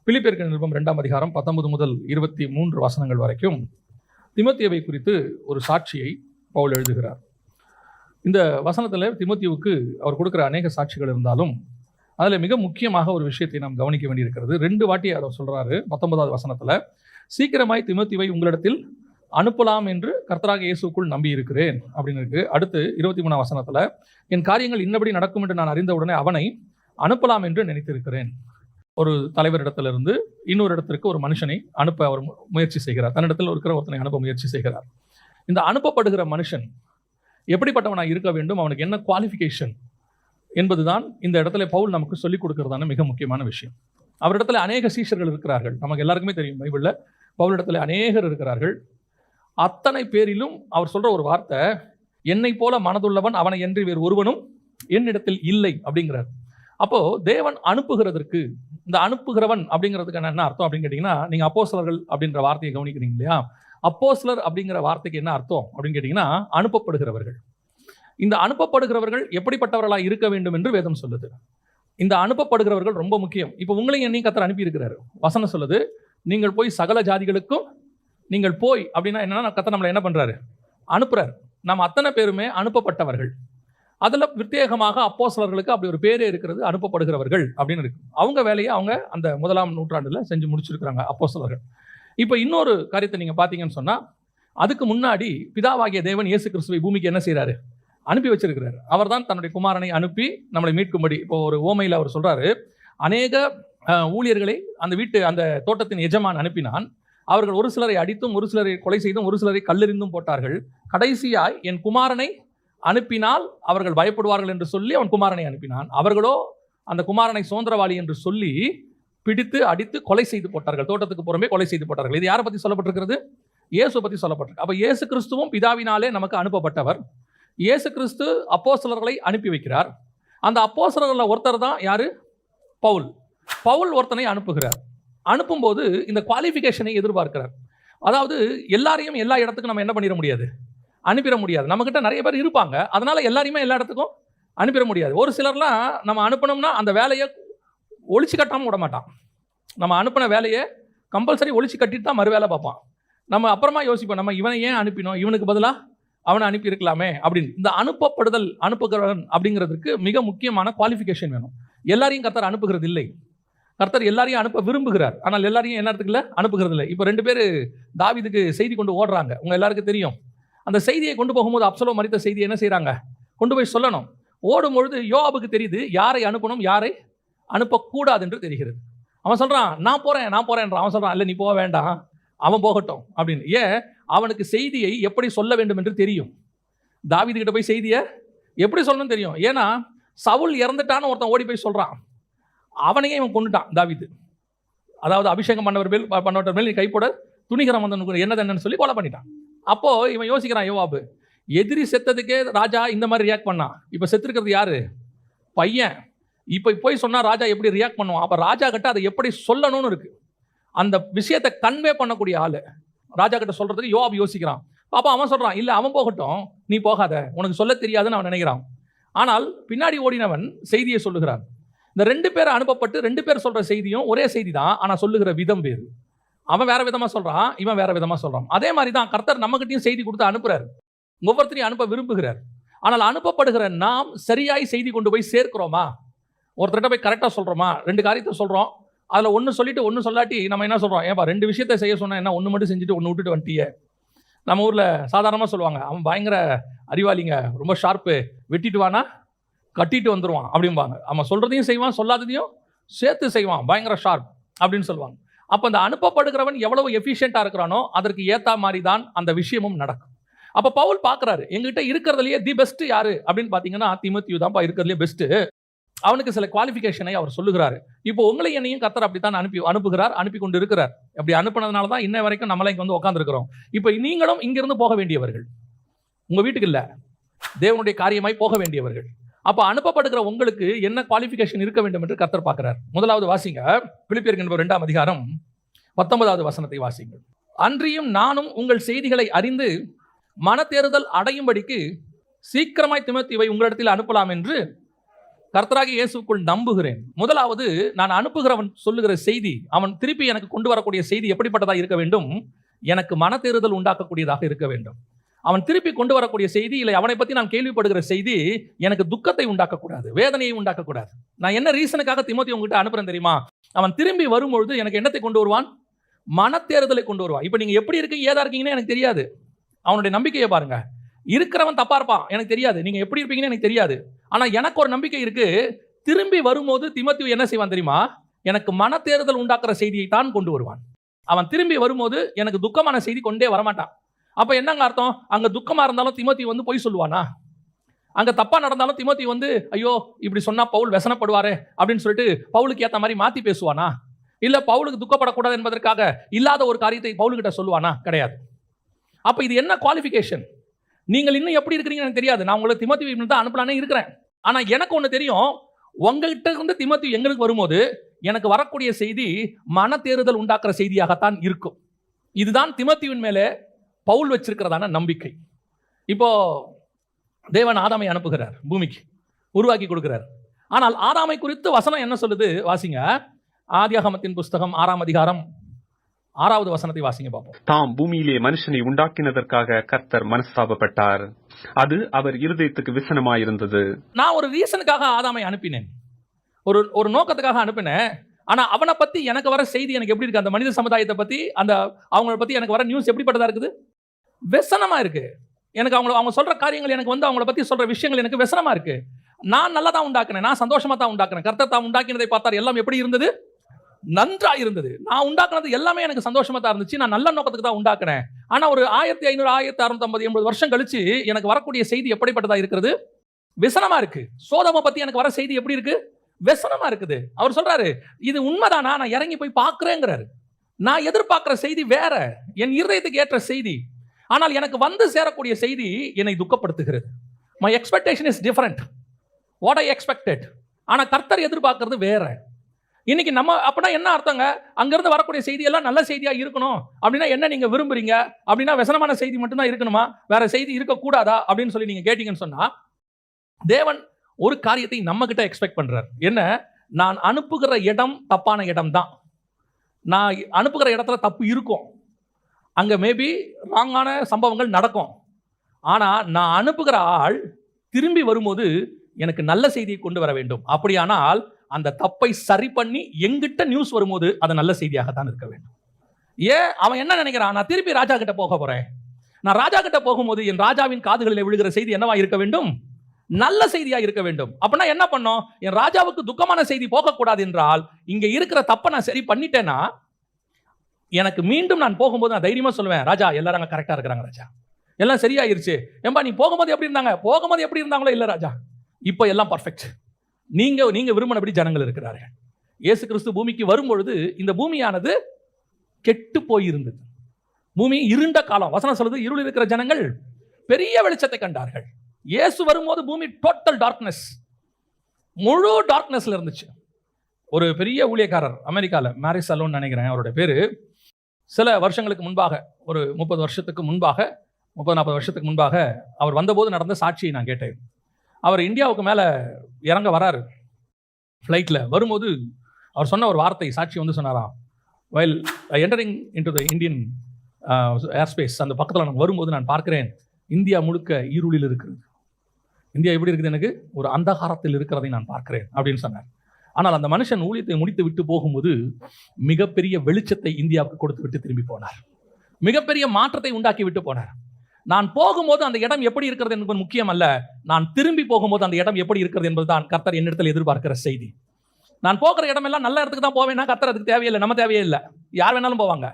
பிலிப்பியருக்கு நிருபம் 2ஆம் அதிகாரம் 19 முதல் 23 வசனங்கள் வரைக்கும் தீமோத்தேயுவை குறித்து ஒரு சாட்சியை பவுல் எழுதுகிறார். இந்த வசனத்தில் தீமோத்தேயுவுக்கு அவர் கொடுக்குற அநேக சாட்சிகள் இருந்தாலும் அதில் மிக முக்கியமாக ஒரு விஷயத்தை நாம் கவனிக்க வேண்டியிருக்கிறது. 2 வாட்டி அவர் சொல்கிறாரு. 19வது வசனத்தில், சீக்கிரமாய் தீமோத்தேயுவை உங்களிடத்தில் அனுப்பலாம் என்று கர்த்தராகிய இயேசுவுக்குள் நம்பி இருக்கிறேன் அப்படின்னு இருக்கு. அடுத்து 23ஆம் வசனத்தில், என் காரியங்கள் இன்னபடி நடக்கும் என்று நான் அறிந்தவுடனே அவனை அனுப்பலாம் என்று நினைத்திருக்கிறேன். ஒரு தலைவரிடத்திலிருந்து இன்னொரு இடத்திற்கு ஒரு மனுஷனை அனுப்ப அவர் முயற்சி செய்கிறார். தன்னிடத்தில் இருக்கிற ஒருத்தனை அனுப்ப முயற்சி செய்கிறார். இந்த அனுப்பப்படுகிற மனுஷன் எப்படிப்பட்டவனாக இருக்க வேண்டும், அவனுக்கு என்ன குவாலிஃபிகேஷன் என்பதுதான் இந்த இடத்துல பவுல் நமக்கு சொல்லிக் கொடுக்கறதான மிக முக்கியமான விஷயம். அவரிடத்துல அநேக சீஷர்கள் இருக்கிறார்கள். நமக்கு எல்லாருக்குமே தெரியும், பைபிளில் பவுலிடத்துல அநேகர் இருக்கிறார்கள். அத்தனை பேரிலும் அவர் சொல்ற ஒரு வார்த்தை, என்னை போல மனதுள்ளவன் அவனை என்று வேறு ஒருவனும் என்னிடத்தில் இல்லை அப்படிங்கிறார். அப்போ தேவன் அனுப்புகிறதற்கு, இந்த அனுப்புகிறவன் அப்படிங்கிறதுக்கு என்ன அர்த்தம் அப்படின்னு கேட்டீங்கன்னா, நீங்க அப்போஸ்தலர்கள் அப்படின்ற வார்த்தையை கவனிக்கிறீங்க இல்லையா? அப்போஸ்தலர் அப்படிங்கிற வார்த்தைக்கு என்ன அர்த்தம் அப்படின்னு கேட்டீங்கன்னா, அனுப்பப்படுகிறவர்கள். இந்த அனுப்பப்படுகிறவர்கள் எப்படிப்பட்டவர்களாக இருக்க வேண்டும் என்று வேதம் சொல்லுது. இந்த அனுப்பப்படுகிறவர்கள் ரொம்ப முக்கியம். இப்போ உங்களையும் என்னையும் கர்த்தர் அனுப்பி இருக்கிறாரு. வசனம் சொல்லுது, நீங்கள் போய் சகல ஜாதிகளுக்கும் நீங்கள் போய் அப்படின்னா என்னன்னா, கர்த்தர் நம்மளை என்ன பண்றாரு? அனுப்புறாரு. நம்ம அத்தனை பேருமே அனுப்பப்பட்டவர்கள். அதில் பிரத்யேகமாக அப்போஸ்தலர்களுக்கு அப்படி ஒரு பேரே இருக்கிறது, அனுப்பப்படுகிறவர்கள் அப்படின்னு இருக்கு. அவங்க வேலையை அவங்க அந்த 1ஆம் நூற்றாண்டில் செஞ்சு முடிச்சிருக்கிறாங்க அப்போஸ்தலர்கள். இப்போ இன்னொரு காரியத்தை நீங்கள் பார்த்தீங்கன்னு சொன்னால், அதுக்கு முன்னாடி பிதாவாகிய தேவன் இயேசு கிறிஸ்துவை பூமிக்கு என்ன செய்கிறாரு? அனுப்பி வச்சிருக்கிறார். அவர் தான் தன்னுடைய குமாரனை அனுப்பி நம்மளை மீட்கும்படி. இப்போ ஒரு ஓமையில் அவர் சொல்றாரு, அநேக ஊழியர்களை அந்த தோட்டத்தின் எஜமான் அனுப்பினான். அவர்கள் ஒரு சிலரை அடித்தும், ஒரு சிலரை கொலை செய்தும், ஒரு சிலரை கல்லெறிந்தும் போட்டார்கள். கடைசியாய் என் குமாரனை அனுப்பினால் அவர்கள் பயப்படுவார்கள் என்று சொல்லி அவன் குமாரனை அனுப்பினான். அவர்களோ அந்த குமாரனை சுதந்திரவாளி என்று சொல்லி பிடித்து அடித்து கொலை செய்து போட்டார்கள். தோட்டத்துக்கு புறமே கொலை செய்து போட்டார்கள். இது யாரை பற்றி சொல்லப்பட்டிருக்கிறது? இயேசு பற்றி சொல்லப்பட்டிருக்கு. அப்போ இயேசு கிறிஸ்துவும் பிதாவினாலே நமக்கு அனுப்பப்பட்டவர். இயேசு கிறிஸ்து அப்போஸ்தலர்களை அனுப்பி வைக்கிறார். அந்த அப்போஸ்தலர்களில் ஒருத்தர் தான் யாரு? பவுல். பவுல் ஒருத்தனை அனுப்புகிறார். அனுப்பும்போது இந்த குவாலிஃபிகேஷனை எதிர்பார்க்கிறார். அதாவது எல்லாரையும் எல்லா இடத்துக்கும் நம்ம என்ன பண்ணிட முடியாது? அனுப்பிட முடியாது. நம்மக்கிட்ட நிறைய பேர் இருப்பாங்க, அதனால எல்லாரையுமே எல்லா இடத்துக்கும் அனுப்பிட முடியாது. ஒரு சிலர்லாம் நம்ம அனுப்பினோம்னா அந்த வேலையை ஒழிச்சு கட்டாமல் விட மாட்டான். நம்ம அனுப்பின வேலையை கம்பல்சரி ஒழிச்சு கட்டிட்டு தான் மறு வேலை பார்ப்பான். நம்ம அப்புறமா யோசிப்போம், நம்ம இவனை ஏன் அனுப்பினோம், இவனுக்கு பதிலாக அவனை அனுப்பி இருக்கலாமே அப்படின்னு. இந்த அனுப்பப்படுதல், அனுப்புகிறவன் அப்படிங்கிறதுக்கு மிக முக்கியமான குவாலிஃபிகேஷன் வேணும். எல்லாரையும் கர்த்தர் அனுப்புகிறது இல்லை. கர்த்தர் எல்லாரையும் அனுப்ப விரும்புகிறார், ஆனால் எல்லாரையும் என்ன இடத்துக்குள்ள அனுப்புகிறது இல்லை. இப்போ 2 பேர் தாவீதுக்கு செய்தி கொண்டு ஓடுறாங்க. உங்க எல்லாருக்கும் தெரியும். அந்த செய்தியை கொண்டு போகும்போது அப்சலோம் மரித்த செய்தியை என்ன செய்கிறாங்க? கொண்டு போய் சொல்லணும். ஓடும்பொழுது யோவாபுக்கு தெரியுது யாரை அனுப்பணும், யாரை அனுப்பக்கூடாது என்று தெரிகிறது. அவன் சொல்கிறான், நான் போகிறேன்றான். அவன் சொல்கிறான், இல்லை நீ போக வேண்டாம், அவன் போகட்டும் அப்படின்னு. ஏன்? அவனுக்கு செய்தியை எப்படி சொல்ல வேண்டும் என்று தெரியும். தாவீது கிட்ட போய் செய்தியை எப்படி சொல்லணும்னு தெரியும். ஏன்னா சவுல் இறந்துட்டான்னு ஒருத்தன் ஓடி போய் சொல்கிறான். அவனையே இவன் கொண்டுட்டான் தாவீது. அதாவது அபிஷேகம் பண்ணவர் மேல் நீ கைப்போட துணிகரம் வந்து என்னன்னு சொல்லி கொலை பண்ணிட்டான். அப்போ இவன் யோசிக்கிறான், யோவாபு எதிரி செத்ததுக்கே ராஜா இந்த மாதிரி ரியாக்ட் பண்ணான். இப்போ செத்துருக்கிறது யாரு? பையன். இப்போ போய் சொன்னா ராஜா எப்படி ரியாக்ட் பண்ணுவான்? அப்போ ராஜா கிட்ட அதை எப்படி சொல்லணும்னு இருக்கு. அந்த விஷயத்தை கன்வே பண்ணக்கூடிய ஆளு ராஜா கிட்ட சொல்றதுக்கு யோவாபு யோசிக்கிறான். அப்போ அவன் சொல்றான், இல்லை அவன் போகட்டும், நீ போகாத, உனக்கு சொல்ல தெரியாதுன்னு அவன் நினைக்கிறான். ஆனால் பின்னாடி ஓடினவன் செய்தியை சொல்லுகிறான். இந்த 2 பேர் அனுப்பப்பட்டு 2 பேர் சொல்ற செய்தியும் ஒரே செய்தி தான், ஆனால் சொல்லுகிற விதம் வேறு. அவன் வேற விதமா சொல்றான், இவன் வேற விதமா சொல்றான். அதே மாதிரி தான் கர்த்தர் நம்மகிட்டையும் செய்தி கொடுத்து அனுப்புறாரு. ஒவ்வொருத்தரையும் அனுப்ப விரும்புகிறார். ஆனால் அனுப்பப்படுகிற நாம் சரியாய் செய்தி கொண்டு போய் சேர்க்கிறோமா? ஒருத்தர்கிட்ட போய் கரெக்டாக சொல்றோமா? 2 காரியத்தை சொல்றோம், அதில் ஒன்று சொல்லிட்டு ஒன்று சொல்லாட்டி நம்ம என்ன சொல்கிறோம்? ஏன்பா 2 விஷயத்தை செய்ய சொன்னால் என்ன, ஒன்று மட்டும் செஞ்சுட்டு ஒன்று விட்டுட்டு வந்துட்டியே. நம்ம ஊரில் சாதாரணமாக சொல்லுவாங்க, அவன் பயங்கர அறிவாளிங்க, ரொம்ப ஷார்ப்பு, வெட்டிட்டு வானா கட்டிட்டு வந்துடுவான் அப்படிம்பாங்க. அவன் சொல்கிறதையும் செய்வான், சொல்லாததையும் சேர்த்து செய்வான், பயங்கர ஷார்ப் அப்படின்னு சொல்லுவாங்க. அப்போ அந்த அனுப்பப்படுகிறவன் எவ்வளவு எஃபிஷியண்ட்டாக இருக்கிறானோ அதற்கு ஏற்ற மாதிரி தான் அந்த விஷயமும் நடக்கும். அப்போ பவுல் பார்க்குறாரு, எங்ககிட்ட இருக்கிறதுலையே தி பெஸ்ட் யாரு அப்படின்னு பார்த்தீங்கன்னா தீமோத்தேயு தான்ப்பா இருக்கிறதுலையே பெஸ்ட்டு. அவனுக்கு சில குவாலிஃபிகேஷனை அவர் சொல்லுகிறாரு. இப்போ உங்களை என்னையும் கர்த்தர் அப்படித்தான் அனுப்புகிறார், அனுப்பி கொண்டு இருக்கிறார். அப்படி அனுப்பினதுனால தான் இன்ன வரைக்கும் நம்மளை இங்கே வந்து உட்காந்துருக்கிறோம். இப்போ நீங்களும் இங்கிருந்து போக வேண்டியவர்கள், உங்கள் வீட்டுக்கு இல்லை, தேவனுடைய காரியமாய் போக வேண்டியவர்கள். அப்போ அனுப்பப்படுகிற உங்களுக்கு என்ன குவாலிஃபிகேஷன் இருக்க வேண்டும் என்று கர்த்தர் பார்க்கிறார். முதலாவது வாசிங்க, பிலிப்பியருக்கு 2ஆம் அதிகாரம் 19வது வசனத்தை வாசிங்க. அன்றியும் நானும் உங்கள் செய்திகளை அறிந்து மனத்தேறுதல் அடையும்படிக்கு சீக்கிரமாய் தீமோத்தேயுவை உங்களிடத்தில் அனுப்பலாம் என்று கர்த்தராகிய இயேசுக்குள் நம்புகிறேன். முதலாவது, நான் அனுப்புகிறவன் சொல்லுகிற செய்தி, அவன் திருப்பி எனக்கு கொண்டு வரக்கூடிய செய்தி எப்படிப்பட்டதாக இருக்க வேண்டும்? எனக்கு மனத்தேறுதல் உண்டாக்கக்கூடியதாக இருக்க வேண்டும். அவன் திருப்பி கொண்டு வரக்கூடிய செய்தி, இல்லை அவனை பற்றி நான் கேள்விப்படுகிற செய்தி எனக்கு துக்கத்தை உண்டாக்கக்கூடாது, வேதனையை உண்டாக்கக்கூடாது. நான் என்ன ரீசனுக்காக தீமோத்தேயு உங்ககிட்ட அனுப்புறேன் தெரியுமா? அவன் திரும்பி வரும்பொழுது எனக்கு என்னத்தை கொண்டு வருவான்? மனத்தேறுதலை கொண்டு வருவான். இப்போ நீங்கள் எப்படி இருக்கீங்க, ஏதா இருக்கீங்கன்னு எனக்கு தெரியாது. அவனுடைய நம்பிக்கையை பாருங்க. இருக்கிறவன் தப்பா இருப்பான், எனக்கு தெரியாது. நீங்க எப்படி இருப்பீங்கன்னு எனக்கு தெரியாது. ஆனா எனக்கு ஒரு நம்பிக்கை இருக்கு. திரும்பி வரும்போது தீமோத்தேயு என்ன செய்வான் தெரியுமா? எனக்கு மனத்தேறுதல் உண்டாக்குற செய்தியை தான் கொண்டு வருவான். அவன் திரும்பி வரும்போது எனக்கு துக்கமான செய்தி கொண்டே வரமாட்டான். அப்ப என்னங்க அர்த்தம்? அங்க துக்கமா இருந்தாலும் தீமோத்தேயு வந்து பொய் சொல்லுவானா? அங்க தப்பா நடந்தாலும் தீமோத்தேயு வந்து ஐயோ இப்படி சொன்னா பவுல் வெசனப்படுவாரே அப்படின்னு சொல்லிட்டு பவுலுக்கு ஏத்த மாதிரி மாத்தி பேசுவானா? இல்ல பவுலுக்கு துக்கப்படக்கூடாது என்பதற்காக இல்லாத ஒரு காரியத்தை பவுலுக்கிட்ட சொல்லுவானா? கிடையாது. அப்ப இது என்ன குவாலிஃபிகேஷன்? நீங்கள் இன்னும் எப்படி இருக்கிறீங்கன்னு எனக்கு தெரியாது. நான் உங்களை தீமோத்தேயு தான் அனுப்பலானே இருக்கிறேன். ஆனா எனக்கு ஒன்று தெரியும், உங்ககிட்ட இருந்து தீமோத்தேயு எங்களுக்கு வரும்போது எனக்கு வரக்கூடிய செய்தி மனத்தேறுதல் உண்டாக்குற செய்தியாகத்தான் இருக்கும். இதுதான் தீமோத்தேயுவின் மேலே பவுல் வச்சிருக்கிறதான நம்பிக்கை. இப்போ தேவன் ஆதாமை அனுப்புகிறார், பூமிக்கு உருவாக்கி கொடுக்கிறார். ஆனால் ஆதாமை குறித்து வசனம் என்ன சொல்லுது? வாசிங்க. ஆதியாகமத்தின் புஸ்தகம் 6ஆம் அதிகாரம் 6வது வசனத்தை வாசிங்க பார்ப்போம். தாம் பூமியிலே மனுஷனை உண்டாக்கினதற்காக கர்த்தர் மனஸ்தாபப்பட்டார், அது அவர் இருதயத்துக்கு விசனமாயிருந்தது. நான் ஒரு ரீசனுக்காக ஆதாமை அனுப்பினேன், ஒரு நோக்கத்துக்காக அனுப்பினேன். ஆனா அவனை பத்தி எனக்கு வர செய்தி எனக்கு எப்படி இருக்கு? அந்த மனித சமுதாயத்தை பத்தி, அந்த அவங்கள பத்தி எனக்கு வர நியூஸ் எப்படிப்பட்டதா இருக்குது? விசனமா இருக்கு. எனக்கு அவங்க சொல்ற காரியங்கள், எனக்கு வந்து அவங்கள பத்தி சொல்ற விஷயங்கள் எனக்கு விசனமா இருக்கு. நான் நல்லா தான் உண்டாக்குனேன், நான் சந்தோஷமா தான் உண்டாக்குனேன். கர்த்தர் தான் உண்டாக்கினதை பார்த்தார், எல்லாம் எப்படி இருந்தது? நன்றா இருந்தது. நான் உண்டாக்குனது எல்லாமே எனக்கு சந்தோஷமா தான் இருந்துச்சு. நான் நல்ல நோக்கத்துக்கு தான் உண்டாக்குனேன். ஆனா ஒரு 1500 1650 80 வருஷம் கழிச்சு எனக்கு வரக்கூடிய செய்தி எப்படிப்பட்டதா இருக்கிறது? விசனமா இருக்கு. சோதோமை பத்தி எனக்கு வர செய்தி எப்படி இருக்கு? விசனமா இருக்குது. அவர் சொல்றாரு, இது உண்மைதானா? நான் இறங்கி போய் பார்க்கிறேங்கிறாரு. நான் எதிர்பார்க்கிற செய்தி வேற, என் இருதயத்துக்கு ஏற்ற செய்தி. ஆனால் எனக்கு வந்து சேரக்கூடிய செய்தி என்னை துக்கப்படுத்துகிறது. My expectation is different. What I expected. ஆனா கர்த்தர் எதிர்பார்க்கிறது வேற. இன்னைக்கு நம்ம அப்படின்னா என்ன அர்த்தங்க? அங்கிருந்து வரக்கூடிய செய்தி எல்லாம் நல்ல செய்தியா இருக்கணும் அப்படின்னா என்ன நீங்க விரும்புறீங்க? அப்படின்னா விசனமான செய்தி மட்டும்தான் இருக்கணுமா, வேற செய்தி இருக்கக்கூடாதா அப்படின்னு சொல்லி நீங்க கேட்டீங்கன்னு சொன்னா, தேவன் ஒரு காரியத்தை நம்ம கிட்ட எக்ஸ்பெக்ட் பண்றார். என்ன? நான் அனுப்புகிற இடம் தப்பான இடம் தான். நான் அனுப்புகிற இடத்துல தப்பு இருக்கும், அங்க மேபி ராங்கான சம்பவங்கள் நடக்கும். ஆனா நான் அனுப்புகிற ஆள் திரும்பி வரும்போது எனக்கு நல்ல செய்தியை கொண்டு வர வேண்டும். அப்படியானால் அந்த தப்பை சரி பண்ணி எங்கிட்ட நியூஸ் வரும்போது அது நல்ல செய்தியாகத்தான் இருக்க வேண்டும். ஏன் அவன் என்ன நினைக்கிறான்? நான் திருப்பி ராஜா கிட்ட போக போறேன், நான் ராஜா கிட்ட போகும்போது என் ராஜாவின் காதுகளில் விழுகிற செய்தி என்னவா இருக்க வேண்டும்? நல்ல செய்தியா இருக்க வேண்டும். அப்படின்னா என்ன பண்ணோம்? என் ராஜாவுக்கு துக்கமான செய்தி போகக்கூடாது என்றால் இங்க இருக்கிற தப்பை நான் சரி பண்ணிட்டேன்னா எனக்கு மீண்டும் நான் போகும்போது நான் தைரியமா சொல்லுவேன், ராஜா எல்லாரும் அங்க கரெக்டா இருக்கிறாங்க, ராஜா எல்லாம் சரியாயிருச்சு. ஏம்பா நீ போகும்போது எப்படி இருந்தாங்க? போகும்போது எப்படி இருந்தாங்களோ இல்ல ராஜா, இப்போ எல்லாம் பர்ஃபெக்ட். நீங்க விரும்பினபடி ஜனங்கள் இருக்கிறார்கள். இயேசு கிறிஸ்து பூமிக்கு வரும்பொழுது இந்த பூமியானது கெட்டு போயிருந்தது. பூமி இருண்ட காலம். வசனம் சொல்லுது, இருள் இருக்கிற ஜனங்கள் பெரிய வெளிச்சத்தை கண்டார்கள். இயேசு வரும்போது பூமி டோட்டல் டார்க்னஸ், முழு டார்க்னஸ்ல இருந்துச்சு. ஒரு பெரிய ஊழியக்காரர் அமெரிக்காவில், மேரிஸ் அலோன் நினைக்கிறேன் அவருடைய பேரு, சில வருஷங்களுக்கு முன்பாக, ஒரு 30 வருஷத்துக்கு முன்பாக, 30-40 வருஷத்துக்கு முன்பாக அவர் வந்தபோது நடந்த சாட்சியை நான் கேட்டேன். அவர் இந்தியாவுக்கு மேலே இறங்க வராரு ஃப்ளைட்டில். வரும்போது அவர் சொன்ன ஒரு வார்த்தை, சாட்சி வந்து சொன்னாராம், while entering into the Indian airspace, அந்த பக்கத்தில் நான் வரும்போது நான் பார்க்கிறேன் இந்தியா முழுக்க இருளில் இருக்கிறது. இந்தியா எப்படி இருக்குது? எனக்கு ஒரு அந்தகாரத்தில் இருக்கிறதை நான் பார்க்கிறேன் அப்படின்னு சொன்னார். ஆனால் அந்த மனுஷன் ஊழியத்தை முடித்து விட்டு போகும்போது மிகப்பெரிய வெளிச்சத்தை இந்தியாவுக்கு கொடுத்து விட்டு திரும்பி போனார். மிகப்பெரிய மாற்றத்தை உண்டாக்கி விட்டு போனார். நான் போகும்போது அந்த இடம் எப்படி இருக்கிறது என்பது முக்கியம் அல்ல, நான் திரும்பி போகும்போது அந்த இடம் எப்படி இருக்கிறது என்பதுதான் கர்த்தர் என்னிடத்தில் எதிர்பார்க்கிற செய்தி. நான் போகிற இடமெல்லாம் நல்ல இடத்துக்கு தான் போவேன்னா கர்த்தர் அதுக்கு தேவையில்லை, நம்ம தேவையே இல்லை, யார் வேணாலும் போவாங்க.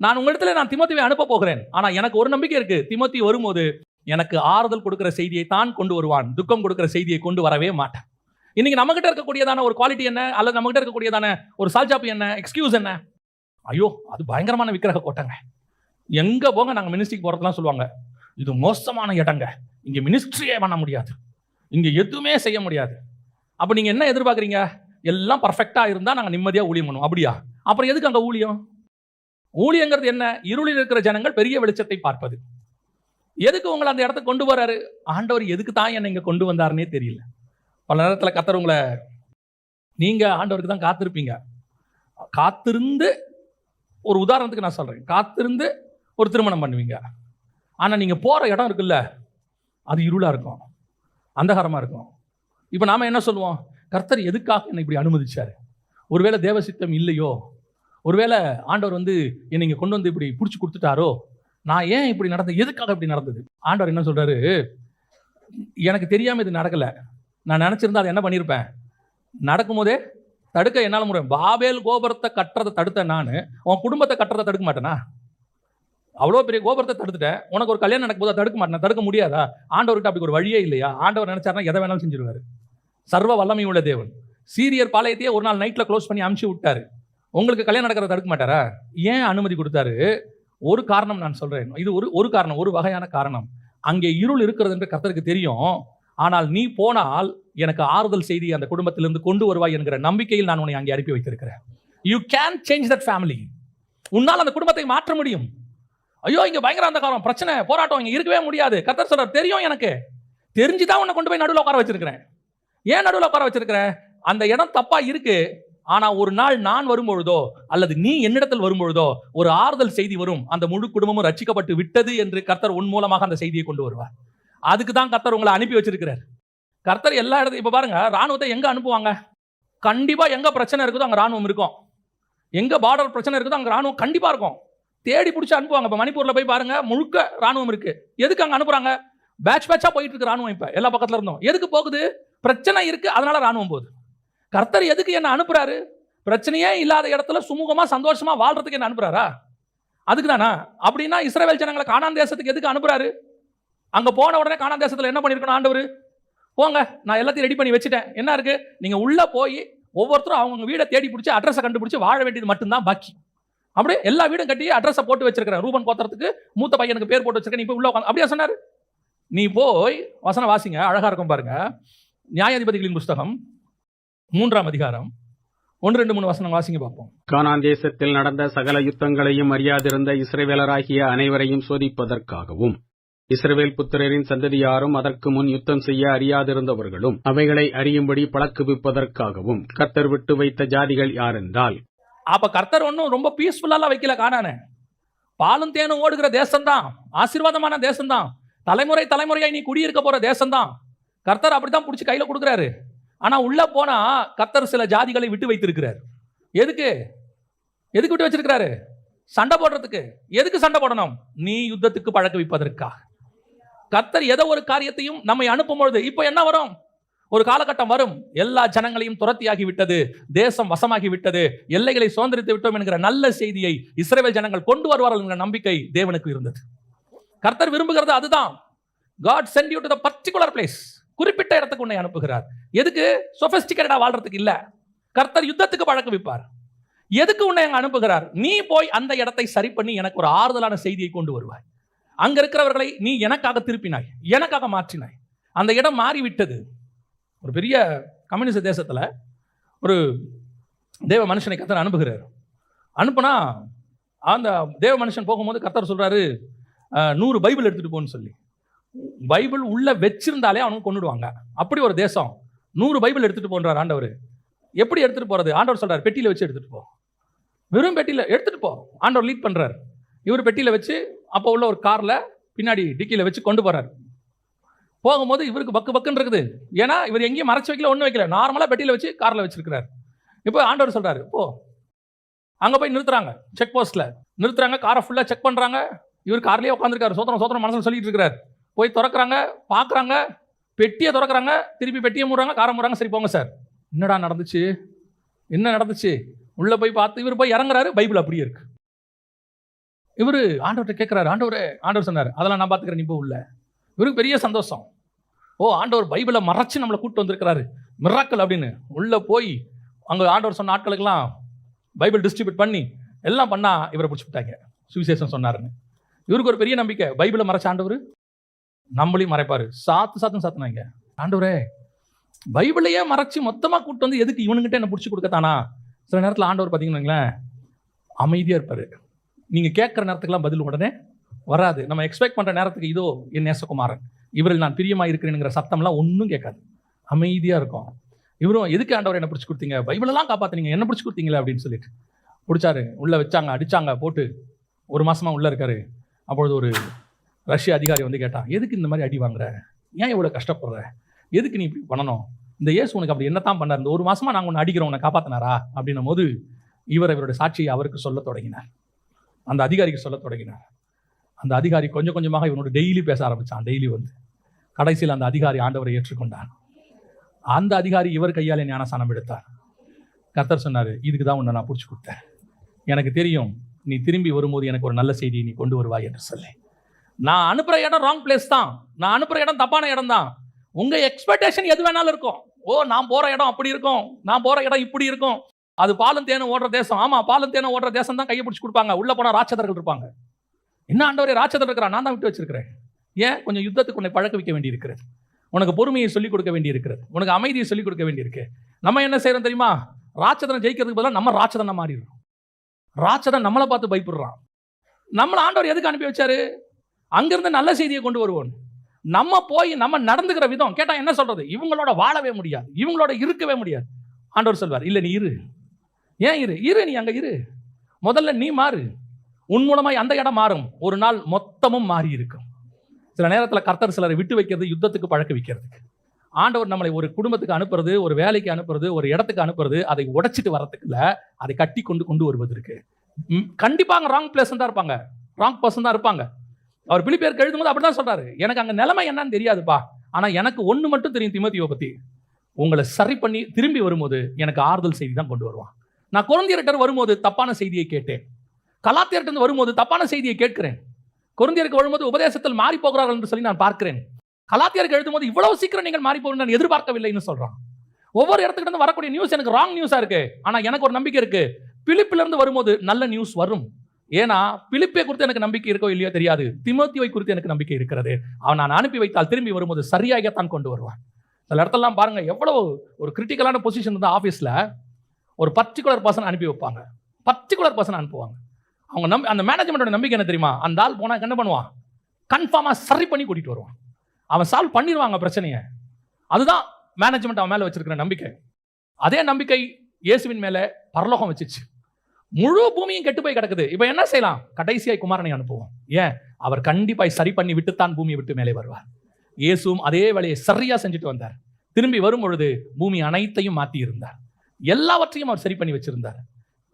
நான் உங்களிடத்துல நான் தீமோத்தேயுவை அனுப்ப போகிறேன். ஆனால் எனக்கு ஒரு நம்பிக்கை இருக்கு, தீமோத்தேயு வரும்போது எனக்கு ஆறுதல் கொடுக்கிற செய்தியை தான் கொண்டு வருவான், துக்கம் கொடுக்கிற செய்தியை கொண்டு வரவே மாட்டான். இன்னைக்கு நம்ம கிட்ட இருக்கக்கூடியதான ஒரு குவாலிட்டி என்ன, அல்லது நம்ம கிட்ட இருக்கக்கூடியதான ஒரு சால்ஜாப்பு என்ன, எக்ஸ்கியூஸ் என்ன? ஐயோ அது பயங்கரமான விக்கிரக கோட்டைங்க, எங்க போங்க நாங்கள் மினிஸ்ட்ரிக்கு போறதுலாம் சொல்லுவாங்க, இது மோசமான இடங்க, இங்க மினிஸ்ட்ரியே பண்ண முடியாது, இங்க எதுவுமே செய்ய முடியாது. அப்ப நீங்க என்ன எதிர்பார்க்குறீங்க? எல்லாம் பர்ஃபெக்டா இருந்தா நாங்கள் நிம்மதியா ஊழியம் பண்ணுவோம். அப்படியா? அப்புறம் எதுக்கு அங்க ஊழியம்? ஊழியங்கிறது என்ன? இருளில் இருக்கிற ஜனங்கள் பெரிய வெளிச்சத்தை பார்ப்பது. எதுக்கு உங்களை அந்த இடத்துக்கு கொண்டு வராரு? ஆண்டவர் எதுக்கு தான் என்னை இங்க கொண்டு வந்தாருன்னே தெரியல. பல நேரத்தில் கர்த்தர் உங்களை, நீங்கள் ஆண்டவருக்கு தான் காத்திருப்பீங்க. காத்திருந்து, ஒரு உதாரணத்துக்கு நான் சொல்கிறேன், காத்திருந்து ஒரு திருமணம் பண்ணுவீங்க. ஆனால் நீங்கள் போகிற இடம் இருக்குல்ல, அது இருளாக இருக்கும், அந்தகாரமாக இருக்கும். இப்போ நாம் என்ன சொல்லுவோம்? கர்த்தர் எதுக்காக என்னை இப்படி அனுமதிச்சார்? ஒருவேளை தேவசித்தம் இல்லையோ, ஒருவேளை ஆண்டவர் என்னை இங்கே கொண்டு வந்து இப்படி பிடிச்சி கொடுத்துட்டாரோ, நான் ஏன் இப்படி நடந்தது, எதுக்காக இப்படி நடந்தது? ஆண்டவர் என்ன சொல்கிறாரு? எனக்கு தெரியாமல் இது நடக்கலை. நான் நினச்சிருந்தா அதை என்ன பண்ணியிருப்பேன்? நடக்கும்போதே தடுக்க என்னால் முடியும். பாபேல் கோபுரத்தை கட்டுறதை தடுத்தேன் நான், உன் குடும்பத்தை கட்டுறதை தடுக்க மாட்டேனா? அவ்வளோ பெரிய கோபுரத்தை தடுத்துட்டேன், உனக்கு ஒரு கல்யாணம் நடக்கும் போது தடுக்க மாட்டேன். தடுக்க முடியாதா? ஆண்டவர்கிட்ட அப்படி ஒரு வழியே இல்லையா? ஆண்டவர் நினைச்சாருன்னா எதை வேணாலும் செஞ்சிருவாரு. சர்வ வல்லமை உள்ள தேவன். சீரியர் பாளையத்தையே ஒரு நாள் நைட்டில் க்ளோஸ் பண்ணி அமுச்சு விட்டாரு. உங்களுக்கு கல்யாணம் நடக்கிறத தடுக்க மாட்டாரா? ஏன் அனுமதி கொடுத்தாரு? ஒரு காரணம் நான் சொல்றேன். இது ஒரு காரணம், ஒரு வகையான காரணம். அங்கே இருள் இருக்கிறது என்று கர்த்தருக்கு தெரியும். ஆனால் நீ போனால் எனக்கு ஆறுதல் செய்தி அந்த குடும்பத்திலிருந்து கொண்டு வருவாய் என்கிற நம்பிக்கையில் நான் உன்னை அங்கே அனுப்பி வைத்திருக்கிறேன். You can change that family. உன்னால் அந்த குடும்பத்தை மாற்ற முடியும். ஐயோ இங்க பயங்கர அந்த காலம், பிரச்சனை, போராட்டம், இங்க இருக்கவே முடியாது. கர்த்தர் சொல்றார், தெரியும் எனக்கு, தெரிஞ்சுதான் உன்னை கொண்டு போய் நடுவில் உட்கார வச்சிருக்கிறேன். ஏன் நடுவில் உட்கார வச்சிருக்கிறேன்? அந்த இடம் தப்பா இருக்கு. ஆனா ஒரு நாள் நான் வரும்பொழுதோ அல்லது நீ என்னிடத்தில் வரும்பொழுதோ ஒரு ஆறுதல் செய்தி வரும். அந்த முழு குடும்பமும் ரட்சிக்கப்பட்டு விட்டது என்று கர்த்தர் உன் மூலமாக அந்த செய்தியை கொண்டு வருவார். அதுக்கு தான் கர்த்தர் உங்களை அனுப்பி வச்சிருக்கிறார். கர்த்தர் எல்லா இடத்தையும், இப்ப பாருங்க, ராணுவத்தை எங்க அனுப்புவாங்க? கண்டிப்பா எங்க பிரச்சனை இருக்குதோ அங்க ராணுவம் இருக்கும். எங்க பார்டர் பிரச்சனை இருக்குதோ அங்க ராணுவம் கண்டிப்பா இருக்கும். தேடி பிடிச்சி அனுப்புவாங்க. இப்ப மணிப்பூர்ல போய் பாருங்க, முழுக்க ராணுவம் இருக்கு. எதுக்கு அங்க அனுப்புறாங்க? பேட்ச் பேட்சா போயிட்டு இருக்கு ராணுவம். இப்ப எல்லா பக்கத்துல இருந்தோம். எதுக்கு போகுது? பிரச்சனை இருக்கு, அதனால ராணுவம் போகுது. கர்த்தர் எதுக்கு என்ன அனுப்புறாரு? பிரச்சனையே இல்லாத இடத்துல சுமூகமா சந்தோஷமா வாழ்றதுக்கு என்ன அனுப்புறாரா? அதுக்கு தானா? அப்படின்னா இஸ்ரவேல் ஜனங்களை கானான் தேசத்துக்கு எதுக்கு அனுப்புறாரு? அங்க போன உடனே கானான் தேசத்துல என்ன பண்ணிருக்கணும் ஆண்டவர்? போங்க, நான் எல்லாத்தையும் ரெடி பண்ணி வச்சுட்டேன், என்ன இருக்கு, நீங்க உள்ள போய் ஒவ்வொருத்தரும் அவங்க வீடை தேடி பிடிச்சி அட்ரஸை கண்டுபிடிச்சு வாழ வேண்டியது மட்டும்தான் பாக்கி. அப்படியே எல்லா வீடும் கட்டி அட்ரஸை போட்டு வச்சிருக்கிறேன். ரூபன் கோத்திரத்துக்கு மூத்த பையனுக்கு பேர் போட்டு வச்சிருக்கேன், நீ போய் உள்ள உட்காந்து, அப்படியே சொன்னாரு. நீ போய் வசனம் வாசிங்க, அழகா இருக்கும் பாருங்க. நியாயாதிபதிகளின் புஸ்தகம் 3ஆம் அதிகாரம் 1, 2, 3 வசனம் வாசிங்க பார்ப்போம். கானான் தேசத்தில் நடந்த சகல யுத்தங்களையும் அறியாதிருந்த இஸ்ரவேலராகிய அனைவரையும் சோதிப்பதற்காகவும், இஸ்ரவேல் புத்திரரின் சந்ததியாரும் அதற்கு முன் யுத்தம் செய்ய அறியாதிருந்தவர்களும் அவைகளை அறியும்படி பழக்குவிப்பதற்காகவும் கர்த்தர் விட்டு வைத்த ஜாதிகள் யாரென்றால், அப்ப கர்த்தர் ஒன்றும் ரொம்ப பீஸ்ஃபுல்லா வைக்கல கானானே. பாலும் தேனும் ஓடுகிற தேசம்தான், ஆசீர்வாதமான தேசம்தான், தலைமுறை தலைமுறையாய் நீ குடியிருக்க போற தேசம்தான். கர்த்தர் அப்படித்தான் பிடிச்சி கையில கொடுக்குறாரு. ஆனா உள்ள போனா கர்த்தர் சில ஜாதிகளை விட்டு வைத்திருக்கிறார். எதுக்கு விட்டு வச்சிருக்கிறாரு? சண்டை போடுறதுக்கு. எதுக்கு சண்டை போடணும்? நீ யுத்தத்துக்கு பழக்க வைப்பதற்காக. கர்த்தர் ஏதோ ஒரு காரியத்தையும் நம்மை அனுப்பும் பொழுது இப்ப என்ன வரும்? ஒரு காலகட்டம் வரும், எல்லா ஜனங்களையும் துரத்தியாகி விட்டது, தேசம் வசமாகி விட்டது, எல்லைகளை சுதந்திரித்து விட்டோம் என்கிற நல்ல செய்தியை இஸ்ரவேல் ஜனங்கள் கொண்டு வருவார்கள் என்கிற நம்பிக்கை தேவனுக்கு இருந்தது. கர்த்தர் விரும்புகிறது அதுதான். God send you to the particular place. குறிப்பிட்ட இடத்துக்கு உன்னை அனுப்புகிறார். எதுக்கு? சொபிஸ்டிகேட்டடா வாழ்றதுக்கு இல்ல. கர்த்தர் யுத்தத்துக்கு பழக்க வைப்பார். எதுக்கு உன்னை அங்க அனுப்புகிறார்? நீ போய் அந்த இடத்தை சரி பண்ணி எனக்கு ஒரு ஆறுதலான செய்தியை கொண்டு வருவாய். அங்க இருக்கிறவர்களை நீ எனக்காக திருப்பினாய், எனக்காக மாற்றினாய். அந்த இடம் மாறிவிட்டது. ஒரு பெரிய கம்யூனிஸ்ட் தேசத்துல ஒரு தேவ மனுஷனை கர்த்தர் அனுப்புகிறார். அனுப்புனா அந்த தேவ மனுஷன் போகும்போது கர்த்தர் சொல்றாரு, 100 பைபிள் எடுத்துட்டு போன்னு சொல்லி. பைபிள் உள்ள வச்சிருந்தாலே அவனுக்கு கொண்டுடுவாங்க. அப்படி ஒரு தேசம். 100 பைபிள் எடுத்துட்டு போன்றார் ஆண்டவர். எப்படி எடுத்துட்டு போறது? ஆண்டவர் சொல்றாரு, பெட்டியில வச்சு எடுத்துட்டு போ. வெறும் பெட்டியில எடுத்துட்டு போ. ஆண்டவர் லீட் பண்றாரு. இவர் பெட்டியில வச்சு அப்போ உள்ள ஒரு கார்ல பின்னாடி டிக்கியில வச்சு கொண்டு போறாரு. போகும்போது இவருக்கு பக்கு பக்குன்னு இருக்குது. ஏன்னா இவர் எங்கேயும் மறைச்சு வைக்கல, ஒன்றும் வைக்கல, நார்மலா பெட்டியில வச்சு கார்ல வச்சிருக்கிறார். இப்போ ஆண்டவர் சொல்றாரு, போ. அங்க போய் நிறுத்துறாங்க, செக் போஸ்ட்ல நிறுத்துறாங்க, காரை ஃபுல்லா செக் பண்றாங்க. இவர் கார்லயே உட்காந்துருக்காரு, சோத்திரம் சோத்திரம் மனசுல சொல்லிட்டு இருக்கிறார். போய் திறக்கிறாங்க, பார்க்குறாங்க, பெட்டியை திறக்கிறாங்க, திருப்பி பெட்டியை மூடுறாங்க, காரை மூடுறாங்க. சரி போங்க சார். என்னடா நடந்துச்சு, என்ன நடந்துச்சு? உள்ள போய் பார்த்து இவர் போய் இறங்குறாரு, பைபிள் அப்படியே இருக்கு. இவர் ஆண்டவர்கிட்ட கேட்குறாரு, ஆண்டவர் சொன்னார், அதெல்லாம் நான் பார்த்துக்கிறேன், நீ போ உள்ள. இவருக்கு பெரிய சந்தோஷம். ஓ, ஆண்டவர் பைபிளை மறைச்சு நம்மளை கூப்பிட்டு வந்திருக்கிறாரு, மிராக்கல் அப்படின்னு. உள்ள போய் அங்கே ஆண்டவர் சொன்ன ஆட்களுக்கெல்லாம் பைபிள் டிஸ்ட்ரிபியூட் பண்ணி எல்லாம் பண்ணா இவரை பிடிச்சி விட்டாங்க, சுவிசேஷம் சொன்னாருன்னு. இவருக்கு ஒரு பெரிய நம்பிக்கை, பைபிளை மறைச்ச ஆண்டவர் நம்மளையும் மறைப்பாரு. சாத்துனாங்க. ஆண்டவரே, பைபிளையே மறைச்சு மொத்தமாக கூப்பிட்டு வந்து எதுக்கு இவனுங்கிட்ட என்ன பிடிச்சி கொடுக்கத்தானா? சில நேரத்தில் ஆண்டவர் பார்த்தீங்கன்னா அமைதியாக இருப்பார். நீங்கள் கேட்குற நேரத்துக்குலாம் பதில் உடனே வராது. நம்ம எக்ஸ்பெக்ட் பண்ணுற நேரத்துக்கு இதோ என் நேசகுமாரன், இவரில் நான் பிரியமாக இருக்கிறேனுங்கிற சத்தம்லாம் ஒன்றும் கேட்காது. அமைதியாக இருக்கும். இவரும் எதுக்கு ஆண்டவர் என்ன பிடிச்சி கொடுத்தீங்க, பைபிளெல்லாம் காப்பாற்றுனீங்க, என்ன பிடிச்சி கொடுத்தீங்களே அப்படின்னு சொல்லிட்டு பிடிச்சாரு. உள்ளே வச்சாங்க, அடித்தாங்க, போட்டு 1 மாசமா உள்ளே இருக்காரு. அப்பொழுது ஒரு ரஷ்ய அதிகாரி வந்து கேட்டான், எதுக்கு இந்த மாதிரி அடி வாங்குற, ஏன் இவ்வளோ கஷ்டப்படுற, எதுக்கு நீ இப்படி பண்ணணும், இந்த இயேசு உனக்கு அப்படி என்ன தான் பண்ணார், இந்த 1 மாசமா நாங்கள் ஒன்று அடிக்கிறோம், உன்னை காப்பாற்றினாரா அப்படின்னும் போது இவருடைய சாட்சியை அவருக்கு சொல்ல தொடங்கினார். அந்த அதிகாரிக்கு சொல்ல தொடங்கினார். அந்த அதிகாரி கொஞ்சம் கொஞ்சமாக இவனோட டெய்லி பேச ஆரம்பித்தான். டெய்லி வந்து கடைசியில் அந்த அதிகாரி ஆண்டவரை ஏற்றுக்கொண்டான். அந்த அதிகாரி இவர் கையாலே ஞானஸ்நானம் எடுத்தார். கர்த்தர் சொன்னார், இதுக்கு தான் உன்னை நான் பிடிச்சி கொடுத்தேன், எனக்கு தெரியும் நீ திரும்பி வரும்போது எனக்கு ஒரு நல்ல செய்தியை நீ கொண்டு வருவாய் என்று சொல்லி. நான் அனுப்புகிற இடம் ராங் பிளேஸ் தான், நான் அனுப்புகிற இடம் தப்பான இடம் தான். உங்கள் எக்ஸ்பெக்டேஷன் எது வேணாலும் இருக்கும். நான் போகிற இடம் அப்படி இருக்கும், நான் போகிற இடம் இப்படி இருக்கும், அது பாலும் தேனும் ஓடுற தேசம். ஆமாம், பாலும் தேனும் ஓடுற தேசம் தான் கையை பிடிச்சி கொடுப்பாங்க. உள்ளே போனால் ராட்சதர்கள் இருப்பாங்க. என்ன ஆண்டவரே ராட்சதர் இருக்கிறான், நான் தான் விட்டு வச்சிருக்கிறேன். ஏன் கொஞ்சம் யுத்தத்துக்கு உன்னை பழக்க வைக்க வேண்டி இருக்கிறது, உனக்கு பொறுமையை சொல்லிக் கொடுக்க வேண்டி இருக்கிறது, உனக்கு அமைதியை சொல்லிக் கொடுக்க வேண்டி இருக்கு. நம்ம என்ன செய்யறோம் தெரியுமா, ராட்சதனை ஜெயிக்கிறதுக்கு பதிலாக நம்ம ராட்சதனை மாறிடுறோம். ராட்சதன் நம்மளை பார்த்து பயப்படுறான். நம்மளை ஆண்டவர் எதுக்கு அனுப்பி வச்சாரு, அங்கிருந்து நல்ல செய்தியை கொண்டு வருவோம். நம்ம போய் நம்ம நடந்துக்கிற விதம் கேட்டா என்ன சொல்றது, இவங்களோட வாழவே முடியாது, இவங்களோட இருக்கவே முடியாது. ஆண்டவர் சொல்வார், இல்லை நீ இரு. ஏன் இரு, நீ அங்க இரு, முதல்ல நீ மாறு, உன் மூலமாய் அந்த இடம் மாறும், ஒரு நாள் மொத்தமும் மாறி இருக்கும். சில நேரத்தில் கர்த்தர் சிலரை விட்டு வைக்கிறது யுத்தத்துக்கு பழக்க வைக்கிறதுக்கு. ஆண்டவர் நம்மளை ஒரு குடும்பத்துக்கு அனுப்புறது, ஒரு வேலைக்கு அனுப்புறது, ஒரு இடத்துக்கு அனுப்புறது, அதை உடைச்சிட்டு வரதுக்கு இல்லை, அதை கட்டி கொண்டு வருவதற்கு. கண்டிப்பாக ராங் பிளேஸ் தான் இருப்பாங்க, ராங் பர்சன் தான் இருப்பாங்க. அவர் பிலிப்பியருக்கு எழுதும்போது அப்படிதான் சொல்றாரு, எனக்கு அங்கே நிலைமை என்னன்னு தெரியாதுப்பா, ஆனால் எனக்கு ஒன்று மட்டும் தெரியும் தீமோத்தேயுவை பற்றி, உங்களை சரி பண்ணி திரும்பி வரும்போது எனக்கு ஆறுதல் செய்தி தான் கொண்டு வருவான். நான் கொரிந்தியர்கிட்ட வரும்போது தப்பான செய்தியை கேட்டேன், கலாத்தியர்கிட்ட வரும்போது தப்பான செய்தியை கேட்கிறேன், கொரிந்தியருக்கு வரும்போது உபதேசத்தில் மாறி போகிறார்கள் என்று சொல்லி நான் பார்க்கிறேன், கலாத்தியருக்கு எழுதும்போது இவ்வளவு சீக்கிரம் நீங்கள் மாறி போகணும் நான் எதிர்பார்க்கவில்லைன்னு சொல்றான். ஒவ்வொரு இடத்துக்கிட்ட இருந்து வரக்கூடிய நியூஸ் எனக்கு ராங் நியூஸா இருக்கு, ஆனா எனக்கு ஒரு நம்பிக்கை இருக்கு, பிலிப்பிலிருந்து வரும்போது நல்ல நியூஸ் வரும். ஏன்னா பிலிப்பை குறித்து எனக்கு நம்பிக்கை இருக்கோ இல்லையோ தெரியாது, தீமோத்தேயுவை குறித்து எனக்கு நம்பிக்கை இருக்கிறது. அவன் நான் அனுப்பி வைத்தால் திரும்பி வரும்போது சரியாகத்தான் கொண்டு வருவான். சில இடத்தெல்லாம் பாருங்க, எவ்வளவு ஒரு கிரிட்டிக்கலான பொசிஷன் இருந்தால் ஆஃபீஸில் ஒரு பர்டிகுலர் பர்சன் அனுப்பி வைப்பாங்க, பர்டிகுலர் பர்சன் அனுப்புவாங்க. அவங்க அந்த மேனேஜ்மெண்டோட நம்பிக்கை என்ன தெரியுமா, அந்த ஆள் போனால் என்ன பண்ணுவான், கன்ஃபார்மாக சரி பண்ணி கூட்டிகிட்டு வருவான், அவன் சால்வ் பண்ணிடுவாங்க பிரச்சனையை. அதுதான் மேனேஜ்மெண்ட் அவன் மேலே வச்சிருக்கிற நம்பிக்கை. அதே நம்பிக்கை இயேசுவின் மேலே பரலோகம் வச்சிச்சு. முழு பூமியும் கெட்டு போய் கிடக்குது. இப்போ என்ன செய்யலாம், கடைசியாய் குமாரனை அனுப்புவோம். ஏன், அவர் கண்டிப்பாய் சரி பண்ணி விட்டுத்தான் பூமியை விட்டு மேலே வருவார். இயேசுவும் அதே வேலையை சரியா செஞ்சுட்டு வந்தார். திரும்பி வரும் பொழுது பூமி அனைத்தையும் மாற்றி இருந்தார், எல்லாவற்றையும் அவர் சரி பண்ணி வச்சிருந்தார்.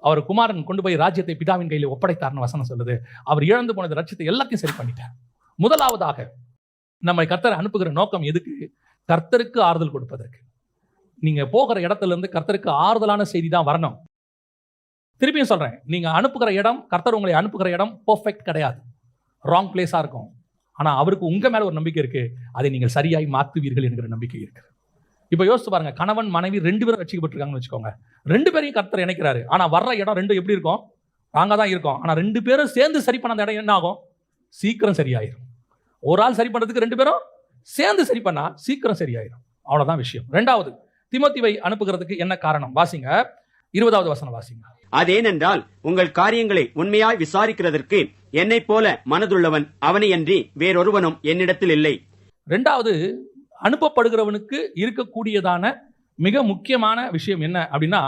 அவர் குமாரன் கொண்டு போய் ராஜ்யத்தை பிதாவின் கையில் ஒப்படைத்தார்னு வசனம் சொல்லுது. அவர் இழந்து போனது ரட்சியத்தை எல்லாத்தையும் சரி பண்ணிட்டார். முதலாவதாக நம்மை கர்த்தர் அனுப்புகிற நோக்கம் எதுக்கு, கர்த்தருக்கு ஆறுதல் கொடுப்பதற்கு. நீங்க போகிற இடத்துல இருந்து கர்த்தருக்கு ஆறுதலான செய்தி தான் வரணும். திருப்பியும் சொல்றேன், நீங்க அனுப்புகிற இடம், கர்த்தர் உங்களை அனுப்புகிற இடம் பெர்ஃபெக்ட் கிடையாது, ராங் பிளேஸா இருக்கும். ஆனா அவருக்கு உங்க மேல ஒரு நம்பிக்கை இருக்கு, அதை நீங்கள் சரியாய் மாற்றுவீர்கள் என்கிற நம்பிக்கை இருக்கு. இப்ப யோசிச்சு பாருங்க, கணவன் மனைவி 2 பேரும் ரட்சிக்கப்பட்டிருக்காங்கன்னு வச்சுக்கோங்க. 2 பேரையும் கர்த்தர் இணைக்கிறாரு. ஆனா வர்ற இடம் 2 எப்படி இருக்கும், ராங்கா தான் இருக்கும். ஆனா 2 பேரும் சேர்ந்து சரி பண்ண அந்த இடம் என்ன ஆகும், சீக்கிரம் சரியாயிரும். ஒரு ஆள் சரி பண்றதுக்கு 2 பேரும் சேர்ந்து சரி பண்ணா சீக்கிரம் சரியாயிரும். அவ்வளவுதான் விஷயம். 2வது, தீமோத்தேயுவை அனுப்புகிறதுக்கு என்ன காரணம், வாசிங்க 20வது வசனம் வாசிங்க. அதேனென்றால் உங்கள் காரியங்களை உண்மையாய் விசாரிக்கிறதற்கு என்னைப் போல மனதுள்ளவன் அவனையன்றி வேறொருவனும் என்னிடத்தில் இல்லை. 2வது, அனுப்பப்படுகிறவனுக்கு இருக்கக்கூடியதான மிக முக்கியமான விஷயம் என்ன அப்படின்னா,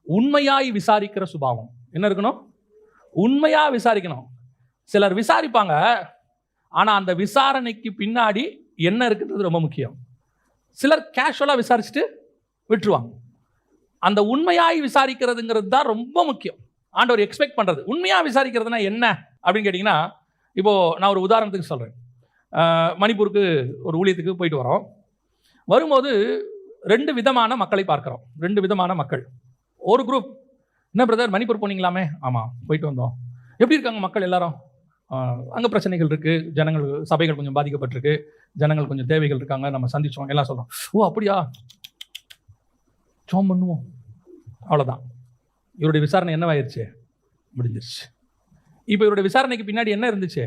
உண்மையாய் விசாரிக்கிற சுபாவம் என்ன இருக்கணும், உண்மையா விசாரிக்கணும். சிலர் விசாரிப்பாங்க, ஆனா அந்த விசாரணைக்கு பின்னாடி என்ன இருக்குன்றது ரொம்ப முக்கியம். சிலர் கேஷுவலா விசாரிச்சுட்டு விட்டுருவாங்க. அந்த உண்மையாய் விசாரிக்கிறதுங்கிறது தான் ரொம்ப முக்கியம். ஆண்டவர் எக்ஸ்பெக்ட் பண்றது. உண்மையா விசாரிக்கிறதுனா என்ன அப்படின்னு கேட்டீங்கன்னா, இப்போ நான் ஒரு உதாரணத்துக்கு சொல்றேன். மணிப்பூருக்கு ஒரு ஊழியத்துக்கு போயிட்டு வரோம். வரும்போது 2 விதமான மக்களை பார்க்கிறோம். 2 விதமான மக்கள். ஒரு குரூப், என்ன பிரதர் மணிப்பூர் போனீங்களாமே, ஆமாம் போயிட்டு வந்தோம், எப்படி இருக்காங்க மக்கள் எல்லாரும், அங்கே பிரச்சனைகள் இருக்குது, ஜனங்கள் சபைகள் கொஞ்சம் பாதிக்கப்பட்டிருக்கு, ஜனங்கள் கொஞ்சம் தேவைகள் இருக்காங்க, நம்ம சந்திச்சோம் எல்லாம் சொல்கிறோம். ஓ அப்படியா, சோம் பண்ணுவோம், அவ்வளோதான். இவருடைய விசாரணை என்னவாயிருச்சு, முடிஞ்சிருச்சு. இப்போ இவருடைய விசாரணைக்கு பின்னாடி என்ன இருந்துச்சு,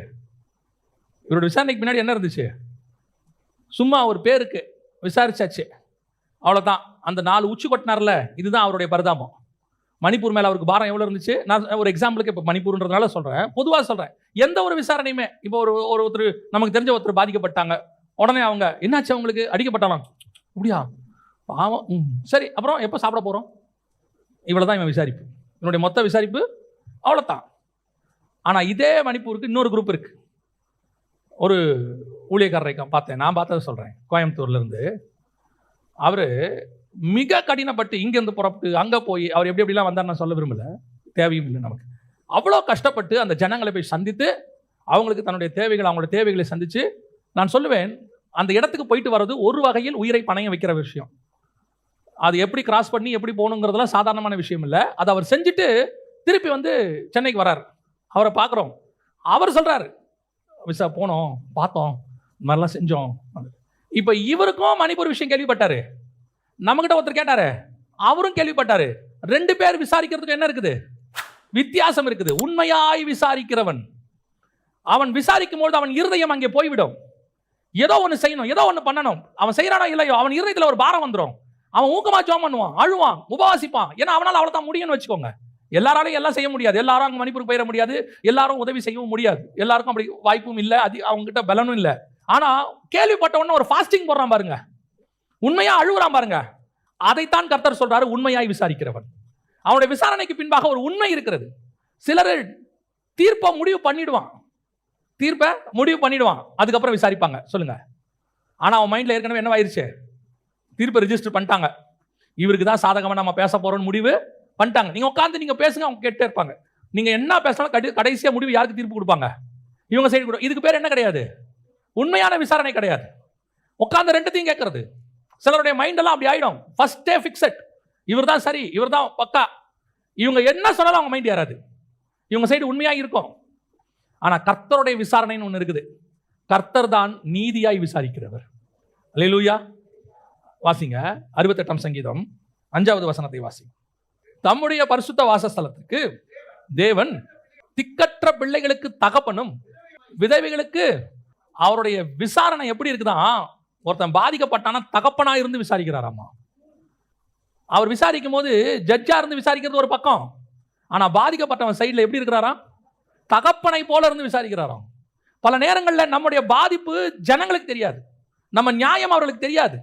இவருடைய விசாரணைக்கு பின்னாடி என்ன இருந்துச்சு, சும்மா ஒரு பேருக்கு விசாரிச்சாச்சு, அவ்வளோதான். அந்த 4 உச்சி கொட்டினார்ல, இதுதான் அவருடைய பரிதாபம். மணிப்பூர் மேலே அவருக்கு பாரம் எவ்வளோ இருந்துச்சு. நான் ஒரு எக்ஸாம்பிளுக்கு இப்போ மணிப்பூர்ன்றதுனால சொல்கிறேன், பொதுவாக சொல்கிறேன். எந்த ஒரு விசாரணையுமே, இப்போ ஒருத்தர் நமக்கு தெரிஞ்ச ஒருத்தர் பாதிக்கப்பட்டாங்க, உடனே அவங்க என்னாச்சு, அவங்களுக்கு அடிக்கப்பட்டாலாம், அப்படியா பாவம். சரி, அப்புறம் எப்போ சாப்பிட போகிறோம்? இவ்வளோதான் இவன் விசாரிப்பு. இவனுடைய மொத்த விசாரிப்பு அவ்வளோதான். ஆனால் இதே மணிப்பூருக்கு இன்னொரு குரூப் இருக்கு. ஒரு ஊழியக்காரரை பார்த்தேன், நான் பார்த்ததை சொல்கிறேன், கோயம்புத்தூர்லேருந்து. அவர் மிக கடினப்பட்டு இங்கேருந்து புறப்பட்டு அங்கே போய் அவர் எப்படி எப்படிலாம் வந்தார் நான் சொல்ல விரும்பலை, தேவையும் இல்லை நமக்கு. அவ்வளோ கஷ்டப்பட்டு அந்த ஜனங்களை போய் சந்தித்து அவங்களுக்கு தன்னுடைய தேவைகள், அவங்களோட தேவைகளை சந்தித்து, நான் சொல்லுவேன் அந்த இடத்துக்கு போயிட்டு வர்றது ஒரு வகையில் உயிரை பணையம் வைக்கிற விஷயம். அது எப்படி கிராஸ் பண்ணி எப்படி போகணுங்கிறதுலாம் சாதாரணமான விஷயம் இல்லை. அதை அவர் செஞ்சுட்டு திருப்பி வந்து சென்னைக்கு வரார். அவரை பார்க்குறோம். அவர் சொல்கிறார், விசா போனோம், பார்த்தோம், இந்த மாதிரிலாம் செஞ்சோம். இப்போ இவருக்கும் மணிப்பூர் விஷயம் கேள்விப்பட்டார், நம்மகிட்ட ஒருத்தர் கேட்டார், அவரும் கேள்விப்பட்டார். 2 பேர் விசாரிக்கிறதுக்கு என்ன இருக்குது? வித்தியாசம் இருக்குது. உண்மையாய் விசாரிக்கிறவன் அவன் விசாரிக்கும் போது அவன் இருதயம் அங்கே போய்விடும். ஏதோ ஒன்று செய்யணும், ஏதோ ஒன்று பண்ணணும். அவன் செய்யறானோ இல்லையோ அவன் இருதயத்தில் ஒரு பாரம் வந்துடும். அவன் ஊக்கமா ஜெபம் பண்ணுவான், அழுவான், உபவாசிப்பான். ஏன்னா அவனால் அவ்வளோதான் முடியும்னு வச்சுக்கோங்க. எல்லாராலையும் எல்லாம் செய்ய முடியாது. எல்லாரும் அங்கே மணிப்பூருக்கு போயிட முடியாது. எல்லாரும் உதவி செய்யவும் முடியாது. எல்லாருக்கும் அப்படி வாய்ப்பும் இல்லை, அவங்க கிட்ட பலனும் இல்லை. ஆனா கேள்விப்பட்ட உடனே ஒரு ஃபாஸ்டிங் போடுறான் பாருங்க, உண்மையா அழுகுறான் பாருங்க. அதைத்தான் கர்த்தர் சொல்றாரு, உண்மையாய் விசாரிக்கிறவன். அவனுடைய விசாரணைக்கு பின்பாக ஒரு உண்மை இருக்கிறது. சிலர் தீர்ப்பை முடிவு பண்ணிடுவான், அதுக்கப்புறம் விசாரிப்பாங்க, சொல்லுங்க. ஆனா அவன் மைண்ட்ல ஏற்கனவே என்னவாயிருச்சு? தீர்ப்பை ரிஜிஸ்டர் பண்ணிட்டாங்க. இவருக்கு தான் சாதகமா நம்ம பேச போறோம்னு முடிவு பண்ணிட்டாங்க. நீங்க உட்காந்து நீங்க பேசுங்க, அவங்க கேட்டே இருப்பாங்க. நீங்க என்ன பேசினாலும் கடைசியா முடிவு யாருக்கு தீர்ப்பு கொடுப்பாங்க? இவங்க சைடு கூட. இதுக்கு பேர் என்ன கிடையாது? உண்மையான விசாரணை கிடையாது. உட்காந்து ரெண்டுத்தையும் கேட்கறது. சிலருடைய மைண்ட் எல்லாம் அப்படி ஆயிடும். ஃபர்ஸ்டே ஃபிக்ஸட், இவர் தான் சரி, இவர் தான் பக்கா. இவங்க என்ன சொன்னாலும் அவங்க மைண்ட் ஏறாது. இவங்க சைடு உண்மையாக இருக்கும். ஆனா கர்த்தருடைய விசாரணைன்னு ஒன்று இருக்குது. கர்த்தர் தான் நீதியாய் விசாரிக்கிறவர். அல்லேலூயா. வாசிங்க 68ஆம் சங்கீதம் 5வது வசனத்தை வாசி. தம்முடைய பரிசுத்த வாசஸ்தலத்துக்கு தேவன் திக்கற்ற பிள்ளைகளுக்கு தகப்பனும் விதவைகளுக்கு. அவருடைய விசாரணை எப்படி இருக்குதான்? ஒருத்தன் பாதிக்கப்பட்டானா தகப்பனா இருந்து விசாரிக்கிறாராமா. அவர் விசாரிக்கும் போது ஜட்ஜா இருந்து விசாரிக்கிறது ஒரு பக்கம், ஆனா பாதிக்கப்பட்டவன் சைடுல எப்படி இருக்கிறாராம்? தகப்பனை போல இருந்து விசாரிக்கிறாராம். பல நேரங்களில் நம்முடைய பாதிப்பு ஜனங்களுக்கு தெரியாது, நம்ம நியாயம் அவர்களுக்கு தெரியாது.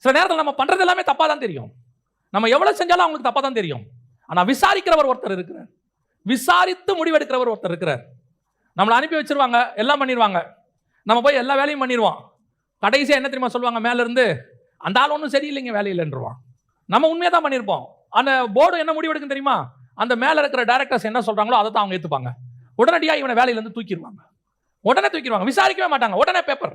சில நேரத்தில் நம்ம பண்றது எல்லாமே தப்பா தான் தெரியும். நம்ம எவ்வளவு செஞ்சாலும் அவங்களுக்கு தப்பா தான் தெரியும். ஆனா விசாரிக்கிறவர் ஒருத்தர் இருக்கிறார், விசாரித்து முடிவெடுக்கிறவர் ஒருத்தர் இருக்கிறார். நம்மளை அனுப்பி வச்சிருவாங்க, எல்லாம் பண்ணிடுவாங்க, நம்ம போய் எல்லா வேலையும் பண்ணிடுவோம். கடைசியாக என்ன தெரியுமா சொல்லுவாங்க? மேல இருந்து அந்த ஆள் ஒன்றும் சரியில்லைங்க, வேலையில்லைன்றுவான். நம்ம உண்மையாக தான் பண்ணியிருப்போம். அந்த போர்டு என்ன முடிவெடுக்கும் தெரியுமா? அந்த மேலே இருக்கிற டைரக்டர்ஸ் என்ன சொல்றாங்களோ அதை தான் அவங்க ஏற்றுப்பாங்க. உடனடியாக இவனை வேலையிலேருந்து தூக்கிடுவாங்க, உடனே தூக்கிடுவாங்க, விசாரிக்கவே மாட்டாங்க. உடனே பேப்பர்,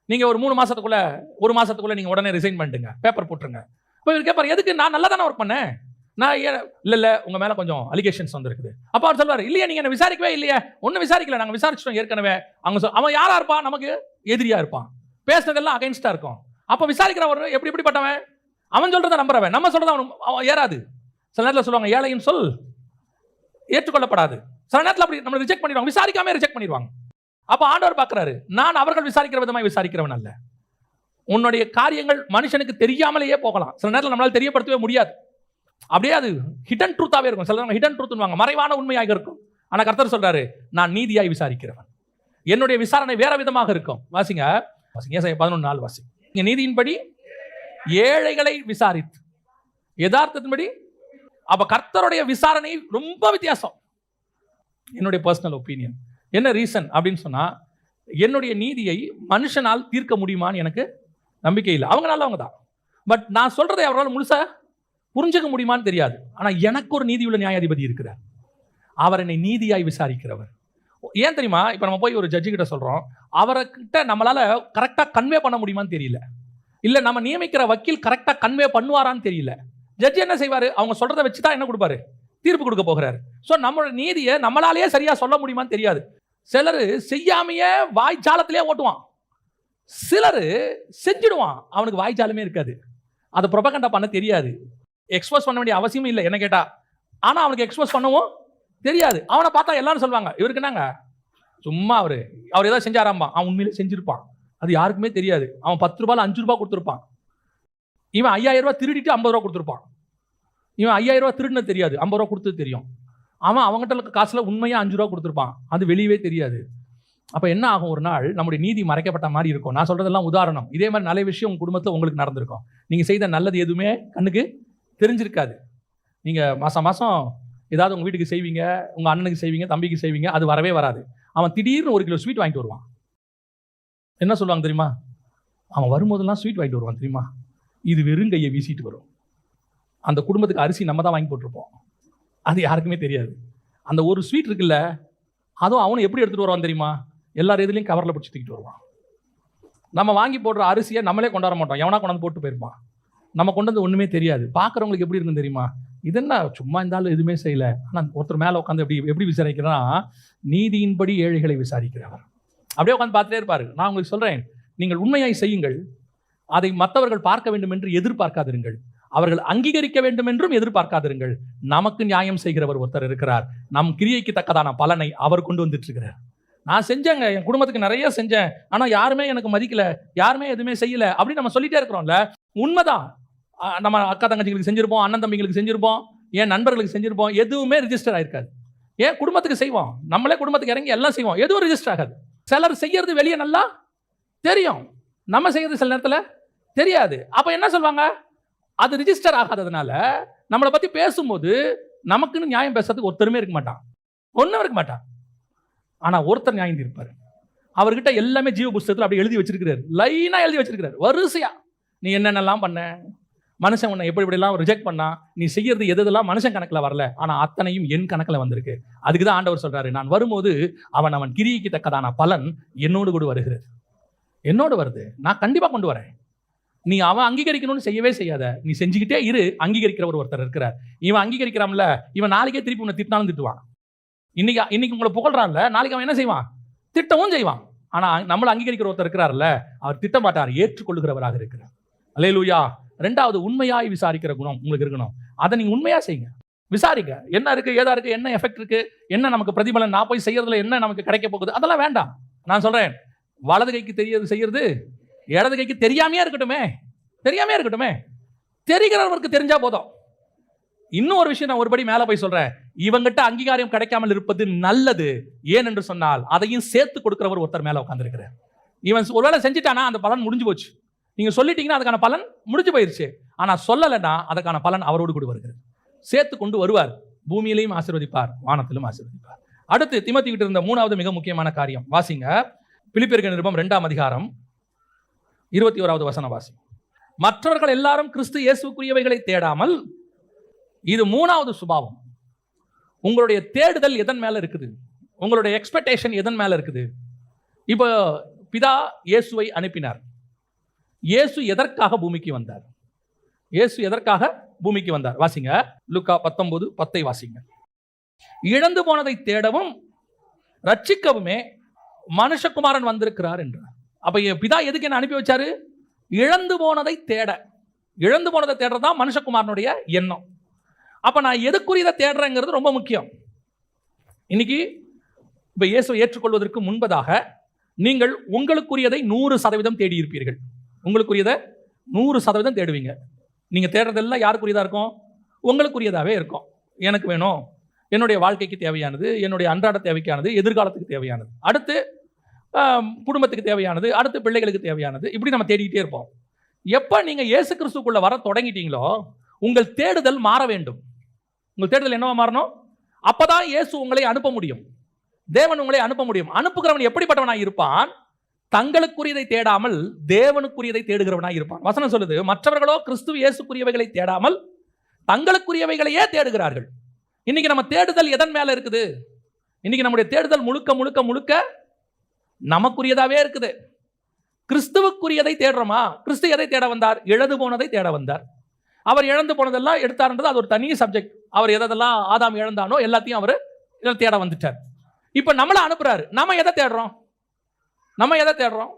நீங்க ஒரு 3 மாசத்துக்குள்ள நீங்க உடனே ரிசைன் பண்ணிட்டுங்க, பேப்பர் போட்டுருங்க. இப்போ இவர் கேட்பார், எதுக்கு? நான் நல்லா தானே ஒர்க் பண்ணேன், நான் இல்லை உங்க மேல கொஞ்சம் அலிகேஷன்ஸ் வந்துருக்குது. அப்போ அவர் சொல்வார், இல்லையா நீங்க என்ன விசாரிக்கவே இல்லையே, ஒன்றும் விசாரிக்கல, நாங்கள் விசாரிச்சிட்டோம் ஏற்கனவே. அவங்க அவன் யாரா இருப்பான்? நமக்கு எதிரியா இருப்பான், பேசுனதெல்லாம் அகைன்ஸ்டா இருக்கும். அப்போ விசாரிக்கிறவர் எப்படிப்பட்டவன்? அவன் சொல்றதை நம்புறவன், நம்ம சொல்றதை அவன் ஏறாது. சில நேரத்தில் சொல்லுவாங்க, ஏழையின் சொல் ஏற்றுக்கொள்ளப்படாது. சில நேரத்தில் அப்படி நம்ம ரிஜெக்ட் பண்ணிடுவாங்க, விசாரிக்காம ரிஜெக்ட் பண்ணிடுவாங்க. அப்ப ஆண்டவர் பார்க்கிறாரு, நான் அவர்கள் விசாரிக்கிற விதமாய் விசாரிக்கிறவன் அல்ல. உன்னுடைய காரியங்கள் மனுஷனுக்கு தெரியாமலேயே போகலாம், சில நேரத்தில் நம்மளால தெரியப்படுத்தவே முடியாது. அப்படியே அது ஹிடன் ட்ரூத்தாவே இருக்கும். சில ஹிடன் ட்ரூத்னுவாங்க, மறைவான உண்மையாக இருக்கும். ஆனா கர்த்தர் சொல்றாரு, நான் நீதியாய் விசாரிக்கிறவன், என்னுடைய விசாரணை வேற விதமாக இருக்கும். வாசிங்க ஏசாயா 11:4 வாசி. இங்க நீதியின்படி ஏழைகளை விசாரித்து, யதார்த்தத்தின்படி. அப்ப கர்த்தருடைய விசாரணை ரொம்ப வித்தியாசம். என்னுடைய பர்சனல் ஒப்பீனியன் என்ன ரீசன் அப்படின்னு சொன்னா, என்னுடைய நீதியை மனுஷனால் தீர்க்க முடியுமான்னு எனக்கு நம்பிக்கை இல்லை. அவங்க நல்லவங்க தான், பட் நான் சொல்றதை அவரால் முழுசா புரிஞ்சுக்க முடியுமான்னு தெரியாது. ஆனா எனக்கு ஒரு நீதியுள்ள நியாயாதிபதி இருக்கிறார், அவர் என்னை நீதியாய் விசாரிக்கிறவர். ஏன் தெரியுமா? இப்ப நம்ம போய் ஒரு ஜட்ஜி கிட்ட சொல்றோம், அவர்கிட்ட நம்மளால கரெக்டா கன்வே பண்ண முடியுமான்னு தெரியல, இல்ல நம்ம நியமிக்கிற வக்கீல் கரெக்டா கன்வே பண்ணுவாரான்னு தெரியல. ஜட்ஜி என்ன செய்வாரு? அவங்க சொல்றதை வச்சுதான் என்ன கொடுப்பாரு? தீர்ப்பு கொடுக்க போகிறாரு. ஸோ நம்மளோட நீதியை நம்மளாலேயே சரியா சொல்ல முடியுமான்னு தெரியாது. சிலர் செய்யாமையே வாய்ச்சாலத்திலே ஓட்டுவான், சிலர் செஞ்சிடுவான், அவனுக்கு வாய்ச்சாலமே இருக்காது, அதை ப்ரொபகண்டா பண்ண தெரியாது, எக்ஸ்போஸ் பண்ண வேண்டிய அவசியமும் இல்லை என்ன கேட்டா. ஆனா அவனுக்கு எக்ஸ்போஸ் பண்ணவும் தெரியாது. அவனை பார்த்தா எல்லாரும் சொல்லுவாங்க, இவருக்கு என்னங்க சும்மா அவர் ஏதாவது செஞ்சாராம்பா, அவன் உண்மையிலே செஞ்சிருப்பான், அது யாருக்குமே தெரியாது. அவன் 10 ரூபாயில் 5 ரூபாய் கொடுத்துருப்பான், இவன் 5000 ரூபாய் திருடிட்டு 50 ரூபா கொடுத்துருப்பான். இவன் 5000 ரூபாய் திருடுனது தெரியாது, 50 ரூபா கொடுத்தது தெரியும். அவன் அவங்ககிட்ட இருக்க காசுல உண்மையா 5 ரூபா கொடுத்துருப்பான், அது வெளியவே தெரியாது. அப்போ என்ன ஆகும், ஒரு நாள் நம்முடைய நீதி மறைக்கப்பட்ட மாதிரி இருக்கும். நான் சொல்றதெல்லாம் உதாரணம். இதே மாதிரி நல்ல விஷயம் உங்கள் குடும்பத்தில் உங்களுக்கு நடந்திருக்கும். நீங்கள் செய்த நல்லது எதுவுமே கண்ணுக்கு தெரிஞ்சிருக்காது. நீங்கள் மாதம் மாதம் ஏதாவது உங்கள் வீட்டுக்கு செய்வீங்க, உங்கள் அண்ணனுக்கு செய்வீங்க, தம்பிக்கு செய்வீங்க, அது வரவே வராது. அவன் திடீர்னு 1 கிலோ ஸ்வீட் வாங்கிட்டு வருவான். என்ன சொல்லுவாங்க தெரியுமா? அவன் வரும்போதெல்லாம் ஸ்வீட் வாங்கிட்டு வருவான் தெரியுமா? இது வெறும் கையை வீசிட்டு வரும். அந்த குடும்பத்துக்கு அரிசி நம்ம தான் வாங்கி போட்டிருப்போம், அது யாருக்குமே தெரியாது. அந்த ஒரு ஸ்வீட் இருக்குல்ல, அதுவும் அவனை எப்படி எடுத்துகிட்டு வருவான் தெரியுமா? எல்லார் எதுலையும் கவரில் பிடிச்சி தூக்கிட்டு வருவான். நம்ம வாங்கி போடுற அரிசியை நம்மளே கொண்டாட மாட்டோம், எவனா கொண்டாந்து போட்டு போயிருப்பான். நம்ம கொண்டு வந்து ஒன்றுமே தெரியாது. பார்க்குறவங்களுக்கு எப்படி இருக்குன்னு தெரியுமா? இதென்ன சும்மா இருந்தாலும் எதுவுமே செய்யலை. ஆனால் ஒருத்தர் மேலே உட்காந்து எப்படி விசாரிக்கிறேன்னா, நீதியின்படி ஏழைகளை விசாரிக்கிறவர். அப்படியே உட்காந்து பார்த்துட்டே இருப்பாரு. நான் உங்களுக்கு சொல்கிறேன், நீங்கள் உண்மையாய் செய்யுங்கள், அதை மற்றவர்கள் பார்க்க வேண்டும் என்று எதிர்பார்க்காதிருங்கள், அவர்கள் அங்கீகரிக்க வேண்டும் என்றும் எதிர்பார்க்காதிருங்கள். நமக்கு நியாயம் செய்கிறவர் ஒருத்தர் இருக்கிறார். நம் கிரியைக்கு தக்கதான பலனை அவர் கொண்டு வந்துட்டு இருக்கிறார். நான் செஞ்சேங்க, என் குடும்பத்துக்கு நிறைய செஞ்சேன், ஆனால் யாருமே எனக்கு மதிக்கல, யாருமே எதுவுமே செய்யல அப்படின்னு நம்ம சொல்லிட்டே இருக்கிறோம்ல. உண்மைதான், நம்ம அக்கா தங்கச்சிகளுக்கு செஞ்சிருப்போம், அண்ணன் தம்பிங்களுக்கு செஞ்சிருப்போம், என் நண்பர்களுக்கு செஞ்சிருப்போம், எதுவுமே ரிஜிஸ்டர் ஆயிருக்காது. ஏன் குடும்பத்துக்கு செய்வோம், நம்மளே குடும்பத்துக்கு இறங்கி எல்லாம் செய்வோம், எதுவும் ரிஜிஸ்டர் ஆகாது. சிலர் செய்யறது வெளியே நல்லா தெரியும், நம்ம செய்யறது சில நேரத்தில் தெரியாது. அப்போ என்ன சொல்லுவாங்க, அது ரிஜிஸ்டர் ஆகாததுனால நம்மளை பற்றி பேசும்போது நமக்குன்னு நியாயம் பேசுறதுக்கு ஒருத்தருமே இருக்க மாட்டான், ஒன்றும் இருக்க மாட்டான். ஆனால் ஒருத்தர் நியாயம் தீர்ப்பார். அவர்கிட்ட எல்லாமே ஜீவ புஸ்தகத்தில் அப்படி எழுதி வச்சிருக்கிறார், லைனாக எழுதி வச்சிருக்கிறார் வரிசையா. நீ என்னென்னலாம் பண்ண, மனுஷன் உன்னை எப்படிலாம் ரிஜெக்ட் பண்ணா, நீ செய்யறது எதெல்லாம் மனுஷன் கணக்கில் வரல, ஆனால் அத்தனையும் என் கணக்கில் வந்திருக்கு. அதுக்கு தான் ஆண்டவர் சொல்றாரு, நான் வரும்போது அவன் கிரியைக்கு தக்கதான பலன் என்னோடு கூட வருகிறது. என்னோடு வருது, நான் கண்டிப்பாக கொண்டு வரேன். நீ அவன் அங்கீகரிக்கணும்னு செய்யவே செய்யாத, நீ செஞ்சுக்கிட்டே இரு. அங்கீகரிக்கிறவர் ஒருத்தர் இருக்கிறார். இவன் அங்கீகரிக்கிறான்ல, இவன் நாளைக்கே திருப்பி உன்னை திட்டினாலும் திட்டுவான். இன்னைக்கு உங்களை புகழ்றான்ல, நாளைக்கு அவன் என்ன செய்வான், திட்டவும் செய்வான். ஆனால் நம்மளை அங்கீகரிக்கிற ஒருத்தர் இருக்கிறார்ல, அவர் திட்ட மாட்டார், ஏற்றுக்கொள்ளுகிறவராக இருக்கிறார். அல்லேலூயா. 2வது, உண்மையாய் விசாரிக்கிற குணம் உங்களுக்கு இருக்கணும். அதை நீங்க உண்மையா செய்யுங்க, விசாரிக்க. என்ன இருக்கு, ஏதா இருக்கு, என்ன எஃபெக்ட் இருக்கு, என்ன நமக்கு பிரதிபலன், நான் போய் செய்யறதுல என்ன நமக்கு கிடைக்க போகுது, அதெல்லாம் வேண்டாம். நான் சொல்றேன், வலது கைக்கு தெரியாது செய்யறது, இடது கைக்கு தெரியாமையே இருக்கட்டுமே, தெரிகிறவருக்கு தெரிஞ்சா போதும். இன்னும் ஒரு விஷயம் நான் ஒருபடி மேல போய் சொல்றேன், இவங்கிட்ட அங்கீகாரம் கிடைக்காமல் இருப்பது நல்லது. ஏன் என்று சொன்னால் அதையும் சேர்த்து கொடுக்கிறவர் ஒருத்தர் மேல உட்கார்ந்திருக்கிறார். இவன் ஒருவேளை செஞ்சுட்டானா அந்த பலன் முடிஞ்சு போச்சு. நீங்க சொல்லிட்டீங்கன்னா அதுக்கான பலன் முடிஞ்சு போயிருச்சு. ஆனா சொல்லலைன்னா அதுக்கான பலன் அவரோடு கூட வருகிறது. சேர்த்து கொண்டு வருவார், பூமியிலையும் ஆசீர்வதிப்பார், வானத்திலும் ஆசீர்வதிப்பார். அடுத்து தீமோத்தேயு கிட்ட இருந்த 3வது மிக முக்கியமான காரியம் வாசிங்க. பிலிப்பியருக்கு நிருபம் 2ஆம் அதிகாரம் 21வது வசனம் வாசி. மற்றவர்கள் எல்லாரும் கிறிஸ்து இயேசுக்குரியவைகளை தேடாமல், இது 3வது சுபாவம். உங்களுடைய தேடுதல் எதன் மேல இருக்குது, உங்களுடைய எக்ஸ்பெக்டேஷன் எதன் மேல இருக்குது. இப்போ பிதா இயேசுவை அனுப்பினார். இயேசு எதற்காக பூமிக்கு வந்தார், வாசிங்க. லூக்கா 19:10 வாசிங்க. இழந்து போனதை தேடவும் ரட்சிக்கவுமே மனுஷகுமாரன் வந்திருக்கிறார் என்றார். அப்ப பிதா எதுக்கு என்ன அனுப்பி வச்சாரு? இழந்து போனதை தேடுறதுதான் மனுஷகுமாரனுடைய எண்ணம். அப்ப நான் எதுக்குரியதை தேடுறேங்கிறது ரொம்ப முக்கியம். இன்னைக்கு இப்ப இயேசுவை ஏற்றுக்கொள்வதற்கு முன்பதாக நீங்கள் உங்களுக்குரியதை 100% தேடி இருப்பீர்கள். உங்களுக்குரியதை 100% தேடுவீங்க. நீங்க தேடுறதெல்லாம் யாருக்குரியதா இருக்கும்? உங்களுக்குரியதாவே இருக்கும். எனக்கு வேணும், என்னுடைய வாழ்க்கைக்கு தேவையானது, என்னுடைய அன்றாட தேவைக்கானது, எதிர்காலத்துக்கு தேவையானது, அடுத்து குடும்பத்துக்கு தேவையானது, அடுத்து பிள்ளைகளுக்கு தேவையானது, இப்படி நம்ம தேடிக்கிட்டே இருப்போம். எப்ப நீங்க இயேசு கிறிஸ்துக்குள்ள வர தொடங்கிட்டீங்களோ உங்கள் தேடுதல் மாற வேண்டும். உங்கள் தேடுதல் என்னவா மாறணும்? அப்பதான் இயேசு உங்களை அனுப்ப முடியும், தேவன் உங்களை அனுப்ப முடியும். அனுப்புகிறவன் எப்படிப்பட்டவனாய் இருப்பான்? தங்களுக்குரியதை தேடாமல் தேவனுக்குரியதை தேடுகிறவனாய் இருப்பான். வசனம் சொல்லுது, மற்றவர்களோ கிறிஸ்து இயேசுக்குரியவைகளை தேடாமல் தங்களுக்குரியவைகளையே தேடுகிறார்கள். இன்னைக்கு நம்ம தேடுதல் எதன் மேல இருக்குது? இன்னைக்கு நம்முடைய தேடுதல் முழுக்க முழுக்க முழுக்க நமக்குரியதாவே இருக்குது. கிறிஸ்துவுக்குரியதை தேடுறோமா? கிறிஸ்து எதை தேட வந்தார்? இழந்து போனதை தேட வந்தார். அவர் இழந்து போனதெல்லாம் எடுத்தார்ன்றது அது ஒரு தனி சப்ஜெக்ட். அவர் எதெல்லாம் ஆதாம் இழந்தானோ எல்லாத்தையும் அவர் தேட வந்துட்டார். இப்ப நம்மளை அனுப்புறாரு. நம்ம எதை தேடுறோம்?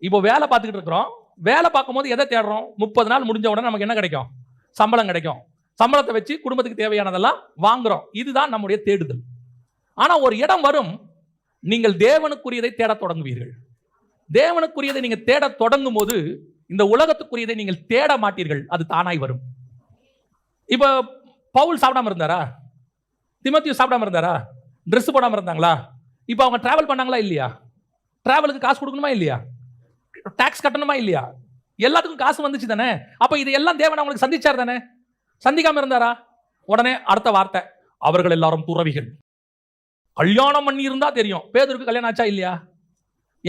இப்போ வேலை பார்த்துக்கிட்டு இருக்கிறோம். வேலை பார்க்கும்போது எதை தேடுறோம்? 30 நாள் முடிஞ்ச உடனே நமக்கு என்ன கிடைக்கும்? சம்பளம் கிடைக்கும். சம்பளத்தை வச்சு குடும்பத்துக்கு தேவையானதெல்லாம் வாங்குறோம். இதுதான் நம்முடைய தேடுதல். ஆனா ஒரு இடம் வரும், நீங்கள் தேவனுக்குரியதை தேட தொடங்குவீர்கள். தேவனுக்குரியதை நீங்க தேட தொடங்கும் போது இந்த உலகத்துக்குரியதை நீங்கள் தேட மாட்டீர்கள், அது தானாய் வரும். இப்ப பவுல் சாப்பிடாம இருந்தாரா? தீமோத்தேயு சாப்பிடாம இருந்தாரா? ட்ரெஸ் போடாம இருந்தாங்களா? இப்ப அவங்க டிராவல் பண்ணாங்களா இல்லையா? டிராவலுக்கு காசு கொடுக்கணுமா இல்லையா? டாக்ஸ் கட்டணுமா இல்லையா? எல்லாத்துக்கும் காசு வந்துச்சு தானே. அப்ப இதெல்லாம் தேவன் அவங்களுக்கு சந்திச்சார் தானே. சந்திக்காம இருந்தாரா? உடனே அடுத்த வார்த்தை, அவர்கள் எல்லாரும் துறவிகள். கல்யாணம் பண்ணி இருந்தா தெரியும். பேதுருக்கு கல்யாணம் ஆச்சா இல்லையா?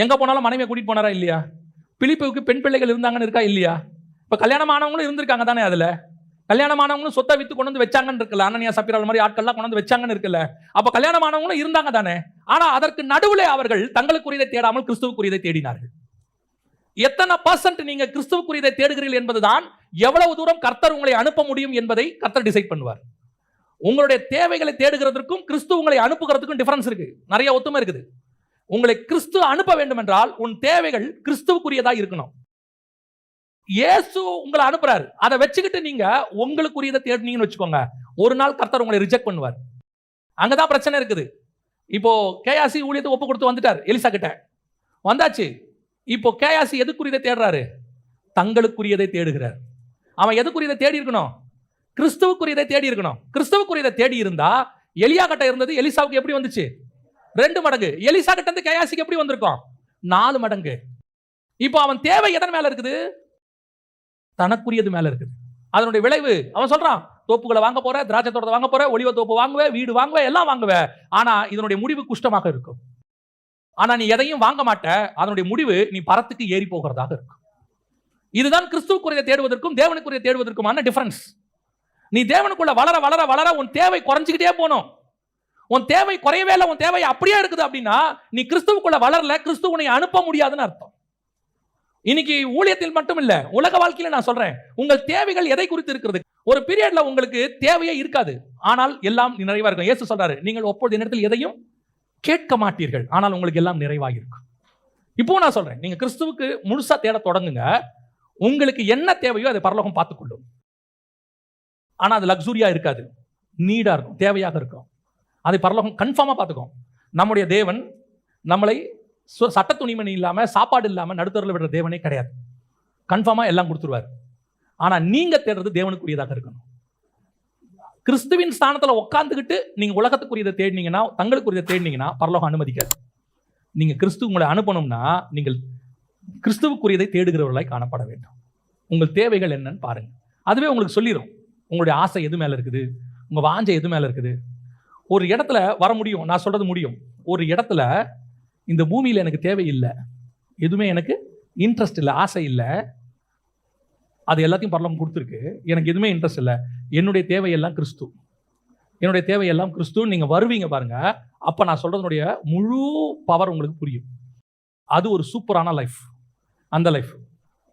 எங்க போனாலும் மனைவியை கூட்டிட்டு போனாரா இல்லையா? பிலிப்புவுக்கு பெண் பிள்ளைகள் இருந்தாங்கன்னு இருக்கா இல்லையா? இப்ப கல்யாணம் ஆனவங்களும் இருந்திருக்காங்க தானே. அதுல கல்யாணம் ஆனவங்களும் சொத்தை வித்து கொண்டு வந்து வச்சாங்கன்னு இருக்குல்ல. அனனியா சப்பீரால் மாதிரி ஆட்கள்லாம் கொண்டு வந்து வச்சாங்கன்னு இருக்குல்ல. அப்ப கல்யாணம் ஆனவங்களும் இருந்தாங்க தானே. ஆனா அதற்கு நடுவில் அவர்கள் தங்களுக்குரியதை தேடாமல் கிறிஸ்துவுக்குரியதை தேடினார்கள். எத்தனை பர்சன்ட் நீங்க கிறிஸ்துவுக்குரியதை தேடுகிறீர்கள் என்பதுதான் எவ்வளவு தூரம் கர்த்தர் உங்களை அனுப்ப முடியும் என்பதை கர்த்தர் டிசைட் பண்ணுவார். உங்களுடைய தேவைகளை தேடுகிறதுக்கும் கிறிஸ்து உங்களை அனுப்புகிறதுக்கும் டிஃபரன்ஸ் இருக்கு. நிறைய ஒத்துமை இருக்குது. உங்களை கிறிஸ்து அனுப்ப வேண்டும் என்றால் உன் தேவைகள் கிறிஸ்துவுக்குரியதா இருக்கணும். இயேசு உங்களை அனுப்புறாரு. அதை வச்சுக்கிட்டு நீங்க உங்களுக்குரியதை தேடினீங்கன்னு வச்சுக்கோங்க, ஒரு நாள் கர்த்தர் உங்களை ரிஜெக்ட் பண்ணுவார். அங்கதான் பிரச்சனை இருக்குது. இப்போ கேயாசி ஊழியத்தை ஒப்பு கொடுத்து வந்துட்டார் எலிசா கிட்ட. வந்தாச்சு. இப்போ கேயாசி எதுக்குரியதை தேடுறாரு? தங்களுக்குரியதை தேடுகிறார். அவன் எதுக்குரியதை தேடி இருக்கணும்? கிறிஸ்துவுக்குரியதை தேடி இருக்கணும். கிறிஸ்துவுக்குரியதை தேடி இருந்தா எலியா கிட்ட இருந்தது எலிசாவுக்கு எப்படி வந்துச்சு? 2 மடங்கு. எலிசா கிட்ட இருந்து கேயாசிக்கு எப்படி வந்திருக்கும்? 4 மடங்கு. இப்போ அவன் தேவை எதன் மேல இருக்குது? தனக்குரியது மேல இருக்குது. அதனுடைய விளைவு அவன் சொல்றான், தோப்புகளை வாங்க போற, திராட்சை தோட்டத்தை வாங்க போற, ஒலிவ தோப்பு வாங்குவே, வீடு வாங்குவே, எல்லாம் வாங்குவே. ஆனா இதனுடைய முடிவு குஷ்டமாக இருக்கும். ஆனா நீ எதையும் வாங்க மாட்ட. அதனுடைய முடிவு நீ பரத்துக்கு ஏறி போகிறதாக இருக்கும். இதுதான் கிறிஸ்துவுக்குரிய தேடுவதற்கும் தேவனுக்குரிய தேடுவதற்குமான டிஃபரன்ஸ். நீ தேவனுக்குள்ள வளர வளர வளர உன் தேவை குறைஞ்சிக்கிட்டே போகணும். உன் தேவை குறையவே இல்லை, உன் தேவை அப்படியே இருக்குது அப்படின்னா நீ கிறிஸ்துவுக்குள்ள வளரல, கிறிஸ்து உன்னை அனுப்ப முடியாதுன்னு அர்த்தம். இன்னைக்கு ஊழியத்தில் மட்டும் இல்ல, உலக வாழ்க்கையில நான் சொல்றேன், உங்கள் தேவைகள் எதை குறித்து இருக்கிறது? ஒரு பீரியட்ல உங்களுக்கு தேவையே இருக்காது, ஆனால் எல்லாம் நிறைவா இருக்கும். இயேசு சொல்றாரு, நீங்கள் ஒப்பொழுது நேரத்தில் எதையும் கேட்க மாட்டீர்கள், ஆனால் உங்களுக்கு எல்லாம் நிறைவாக இருக்கும். இப்போ நான் சொல்றேன், நீங்க கிறிஸ்துவுக்கு முழுசா தேட தொடங்குங்க. உங்களுக்கு என்ன தேவையோ அதை பரலோகம் பார்த்துக்கொள்ளும். ஆனா அது லக்ஸூரியா இருக்காது, நீடா இருக்கும், தேவையாக இருக்கும். அதை பரலோகம் கன்ஃபார்மா பார்த்துக்கும். நம்முடைய தேவன் நம்மளை சட்ட துணிமணி இல்லாம, சாப்பாடு இல்லாம நடுத்தரில் விடுற தேவனே கிடையாது. கன்ஃபார்மா எல்லாம் கொடுத்துருவார். ஆனா நீங்க தேடுறது தேவனுக்குரியதாக இருக்கணும். கிறிஸ்துவின் ஸ்தானத்துல உட்கார்ந்துகிட்டு நீங்க உலகத்துக்குரியதை தேடினீங்கன்னா, தங்களுக்குரியதை தேடினீங்கன்னா பரலோகம் அனுமதிக்காது. நீங்க கிறிஸ்து உங்களை அனுப்பணும்னா நீங்கள் கிறிஸ்துவுக்குரியதை தேடுகிறவர்களாய் காணப்பட வேண்டும். உங்கள் தேவைகள் என்னன்னு பாருங்க. அதுவே உங்களுக்கு சொல்லிடும் உங்களுடைய ஆசை எது மேல இருக்குது, உங்க வாஞ்சை எது மேல இருக்குது. ஒரு இடத்துல வர முடியும், நான் சொல்றது முடியும். ஒரு இடத்துல இந்த பூமியில் எனக்கு தேவையில்லை, எதுவுமே எனக்கு இன்ட்ரெஸ்ட் இல்லை, ஆசை இல்லை, அது எல்லாத்தையும் பரலோகம் கொடுத்துருக்கு, எனக்கு எதுவுமே இன்ட்ரெஸ்ட் இல்லை, என்னுடைய தேவையெல்லாம் கிறிஸ்து, என்னுடைய தேவையெல்லாம் கிறிஸ்து. நீங்கள் வருவீங்க பாருங்க, அப்போ நான் சொல்றதுனுடைய முழு பவர் உங்களுக்கு புரியும். அது ஒரு சூப்பரான லைஃப். அந்த லைஃப்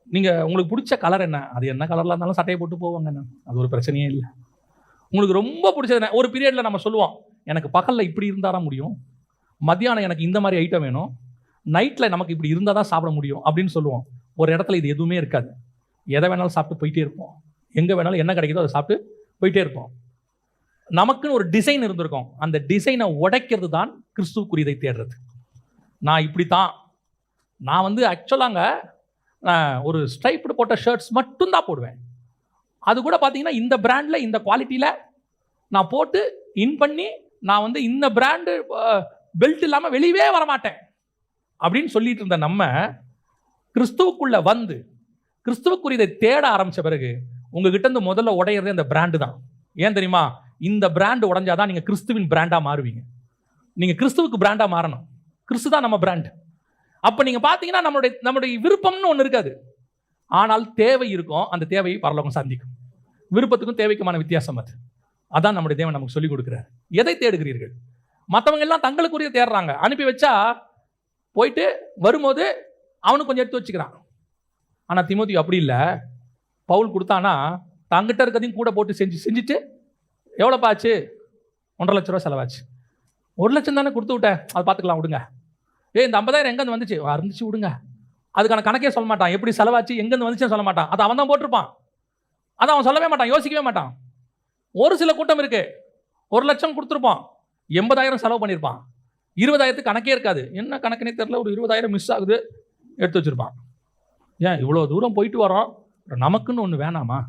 நீங்கள் உங்களுக்கு பிடிச்ச கலர் என்ன, அது என்ன கலரில் இருந்தாலும் சட்டையை போட்டு போவாங்க, அது ஒரு பிரச்சனையே இல்லை. உங்களுக்கு ரொம்ப பிடிச்சது என்ன? ஒரு பீரியடில் நம்ம சொல்லுவோம், எனக்கு பகலில் இப்படி இருந்தால் தான் முடியும், மத்தியானம் எனக்கு இந்த மாதிரி ஐட்டம் வேணும், நைட்டில் நமக்கு இப்படி இருந்தால் தான் சாப்பிட முடியும் அப்படின்னு சொல்லுவோம். ஒரு இடத்துல இது எதுவுமே இருக்காது. எதை வேணாலும் சாப்பிட்டு போயிட்டே இருப்போம். எங்கே வேணாலும் என்ன கிடைக்குதோ அதை சாப்பிட்டு போயிட்டே இருப்போம். நமக்குன்னு ஒரு டிசைன் இருந்திருக்கும். அந்த டிசைனை உடைக்கிறது தான் கிறிஸ்துவுக்குரியதை தேடுறது. நான் இப்படி தான், நான் ஆக்சுவலாங்க ஒரு ஸ்ட்ரைப்டு போட்ட ஷர்ட்ஸ் மட்டும்தான் போடுவேன். அது கூட பார்த்தீங்கன்னா இந்த பிராண்டில் இந்த குவாலிட்டியில் நான் போட்டு இன் பண்ணி, நான் இந்த பிராண்டு பெல்ட் இல்லாமல் வெளியவே வரமாட்டேன் அப்படின்னு சொல்லிட்டு இருந்த நம்ம கிறிஸ்துவுக்குள்ள வந்து கிறிஸ்துவுக்குரியதை தேட ஆரம்பித்த பிறகு உங்ககிட்ட இருந்து முதல்ல உடையிறதே அந்த பிராண்டு தான். ஏன் தெரியுமா? இந்த பிராண்டு உடைஞ்சாதான் நீங்கள் கிறிஸ்துவின் பிராண்டாக மாறுவீங்க. நீங்கள் கிறிஸ்துவுக்கு பிராண்டாக மாறணும். கிறிஸ்து தான் நம்ம பிராண்ட். அப்போ நீங்கள் பார்த்தீங்கன்னா நம்மளுடைய விருப்பம்னு ஒன்று இருக்காது, ஆனால் தேவை இருக்கும். அந்த தேவையை பரலோகம் சந்திக்கும். விருப்பத்துக்கும் தேவைக்குமான வித்தியாசம் அது. அதான் நம்முடைய தேவன் நமக்கு சொல்லிக் கொடுக்குறார். எதை தேடுகிறீர்கள்? மற்றவங்க எல்லாம் தங்களுக்குரிய தேடுறாங்க. அனுப்பி வச்சா போயிட்டு வரும்போது அவனுக்கு கொஞ்சம் எடுத்து வச்சுக்கிறான். ஆனால் தீமோத்தேயு அப்படி இல்லை. பவுல் கொடுத்தானா தங்கிட்ட இருக்கிறதையும் கூட போட்டு செஞ்சுட்டு எவ்வளோப்பா ஆச்சு? 1.5 லட்ச ரூபா செலவாச்சு. 1 லட்சம் தானே கொடுத்து விட்டேன், அதை பார்த்துக்கலாம் விடுங்க. இந்த 50,000 எங்கேருந்து வந்துச்சு? இருந்துச்சு விடுங்க. அதுக்கான கணக்கே சொல்ல மாட்டான். எப்படி செலவாச்சு, எங்கேருந்து வந்துச்சுன்னு சொல்ல மாட்டான். அதை அவன் தான் போட்டிருப்பான். அதை அவன் சொல்லவே மாட்டான், யோசிக்கவே மாட்டான். ஒரு சில கூட்டம் இருக்கு, 1 லட்சம் கொடுத்துருப்பான், 80,000 செலவு பண்ணியிருப்பான். 20,000 கணக்கே இருக்காது. என்ன கணக்குனே தெரியல, ஒரு 20,000 மிஸ் ஆகுது, எடுத்து வச்சிருப்பான். ஏன் இவ்வளோ தூரம் போயிட்டு வரோம், நமக்குன்னு ஒன்று வேணாமா?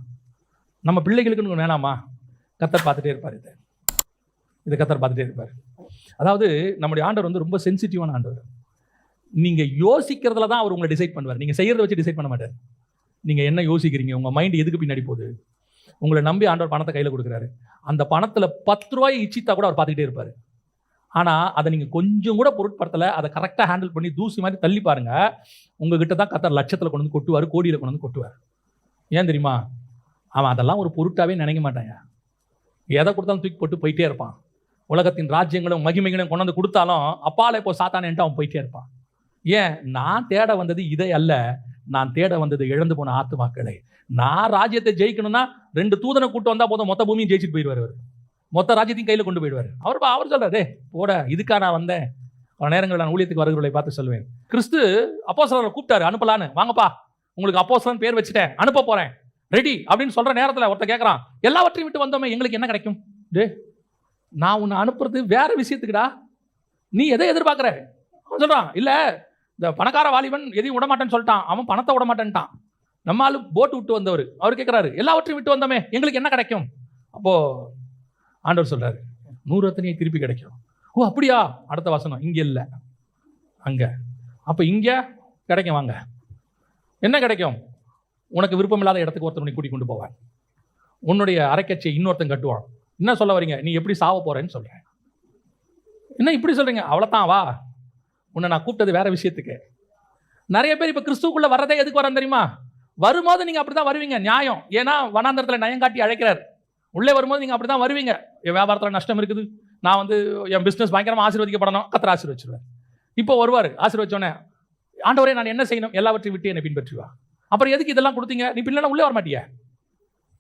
நம்ம பிள்ளைகளுக்குன்னு ஒன்று வேணாமா? கர்த்தர் பார்த்துட்டே இருப்பார். இதை கர்த்தர் பார்த்துட்டே இருப்பார். அதாவது நம்முடைய ஆண்டவர் ரொம்ப சென்சிட்டிவான ஆண்டவர். நீங்க யோசிக்கிறதுல தான் அவர் உங்களை டிசைட் பண்ணுவார். நீங்க செய்யறத வச்சு டிசைட் பண்ண மாட்டார். நீங்க என்ன யோசிக்கிறீங்க, உங்க மைண்ட் எதுக்கு பின்னாடி போகுது. உங்களை நம்பி ஆண்டவர் பணத்தை கையில கொடுக்குறாரு. அந்த பணத்துல 10 ரூபாய் இச்சித்தா கூட அவர் பார்த்துக்கிட்டே இருப்பாரு. ஆனா அதை நீங்க கொஞ்சம் கூட பொருட்படுத்தல, அதை கரெக்டா ஹேண்டில் பண்ணி தூசி மாதிரி தள்ளி பாருங்க, உங்ககிட்ட தான் கர்த்தர் லட்சத்துல கொண்டு வந்து கொட்டுவார், கோடியில கொண்டு வந்து கொட்டுவார். ஏன் தெரியுமா? அவன் அதெல்லாம் ஒரு பொருட்டாவே நினைக்க மாட்டாங்க. எதை கொடுத்தாலும் தூக்கி போட்டு போயிட்டே இருப்பான். உலகத்தின் ராஜ்யங்களும் மகிமைகளும் கொண்டு வந்து கொடுத்தாலும் அப்பாலே இப்போ சாத்தானேன்ட்டு அவன் போயிட்டே இருப்பான். ஏன்? நான் தேட வந்தது இதை அல்ல, நான் தேட வந்தது இழந்து போன ஆத்துமாக்களை. நான் ராஜ்யத்தை ஜெயிக்கணும்னா 2 தூதனை கூட்டு வந்தா போதும், மொத்த பூமியும் ஜெயிச்சுட்டு போயிடுவார். அவர் மொத்த ராஜ்யத்தையும் கையில் கொண்டு போயிடுவார். அவர் சொல்றாரு, போட இதுக்கா நான் வந்தேன். பல நேரங்களில் நான் ஊழியத்துக்கு வருகிறவர்களை பார்த்து சொல்லுவேன், கிறிஸ்து அப்போஸ்தலரை கூப்பிட்டாரு அனுப்பலான்னு, வாங்கப்பா உங்களுக்கு அப்போஸ்தலன் பேர் வச்சுட்டேன், அனுப்ப போறேன், ரெடி அப்படின்னு சொல்ற நேரத்தில் ஒருத்தர் கேட்கறான், எல்லாவற்றையும் விட்டு வந்தோமே எங்களுக்கு என்ன கிடைக்கும்? டே, நான் உன்னை அனுப்புறது வேற விஷயத்துக்குடா, நீ எதை எதிர்பார்க்குற? அவன் சொல்றான், இல்ல இந்த பணக்கார வாலிபன் எதையும் விட மாட்டேன்னு சொல்லிட்டான், அவன் பணத்தை விட மாட்டேன்ட்டான். நம்ம ஆளு போட்டு விட்டு வந்தவர், அவர் கேட்கிறாரு, எல்லாவற்றையும் விட்டு வந்தோமே எங்களுக்கு என்ன கிடைக்கும்? அப்போ ஆண்டவர் சொல்றாரு, 100 ரத்தினியை திருப்பி கிடைக்கும். ஓ அப்படியா? அடுத்த வசனம், இங்க இல்ல அங்க. அப்ப இங்க கிடைக்கும், வாங்க. என்ன கிடைக்கும்? உனக்கு விருப்பம் இல்லாத இடத்துக்கு ஒருத்தர் உன்னை கூட்டிக் கொண்டு போவான், உன்னுடைய அரைக்கட்சியை இன்னொருத்தன் கட்டுவான். என்ன சொல்ல வரீங்க? நீ எப்படி சாவ போறேன்னு சொல்றேன். என்ன இப்படி சொல்றீங்க? அவ்வளவுதான், வா, உன்னை நான் கூப்பிட்டது வேற விஷயத்துக்கு. நிறைய பேர் இப்ப கிறிஸ்துக்குள்ள வர்றதே எதுக்கு வரான் தெரியுமா? வரும்போது நீங்க அப்படிதான் வருவீங்க, நியாயம். ஏன்னா வனாந்தரத்துல நயம் காட்டி அழைக்கிறார். உள்ளே வரும்போது நீங்க அப்படிதான் வருவீங்க. என் வியாபாரத்தில் நஷ்டம் இருக்குது, நான் என் பிசினஸ் பயங்கரமா ஆசீர்வதிக்கப்படணும், கர்த்தர் ஆசீர்வதிச்சிருவார். இப்போ வருவார், ஆசீர்வதிச்சோன்னே, ஆண்டவரே நான் என்ன செய்யணும்? எல்லாவற்றையும் விட்டு என்னை பின்பற்றி வா. அப்புறம் எதுக்கு இதெல்லாம் கொடுத்தீங்க? நீ பிள்ளை உள்ளே வர மாட்டியா?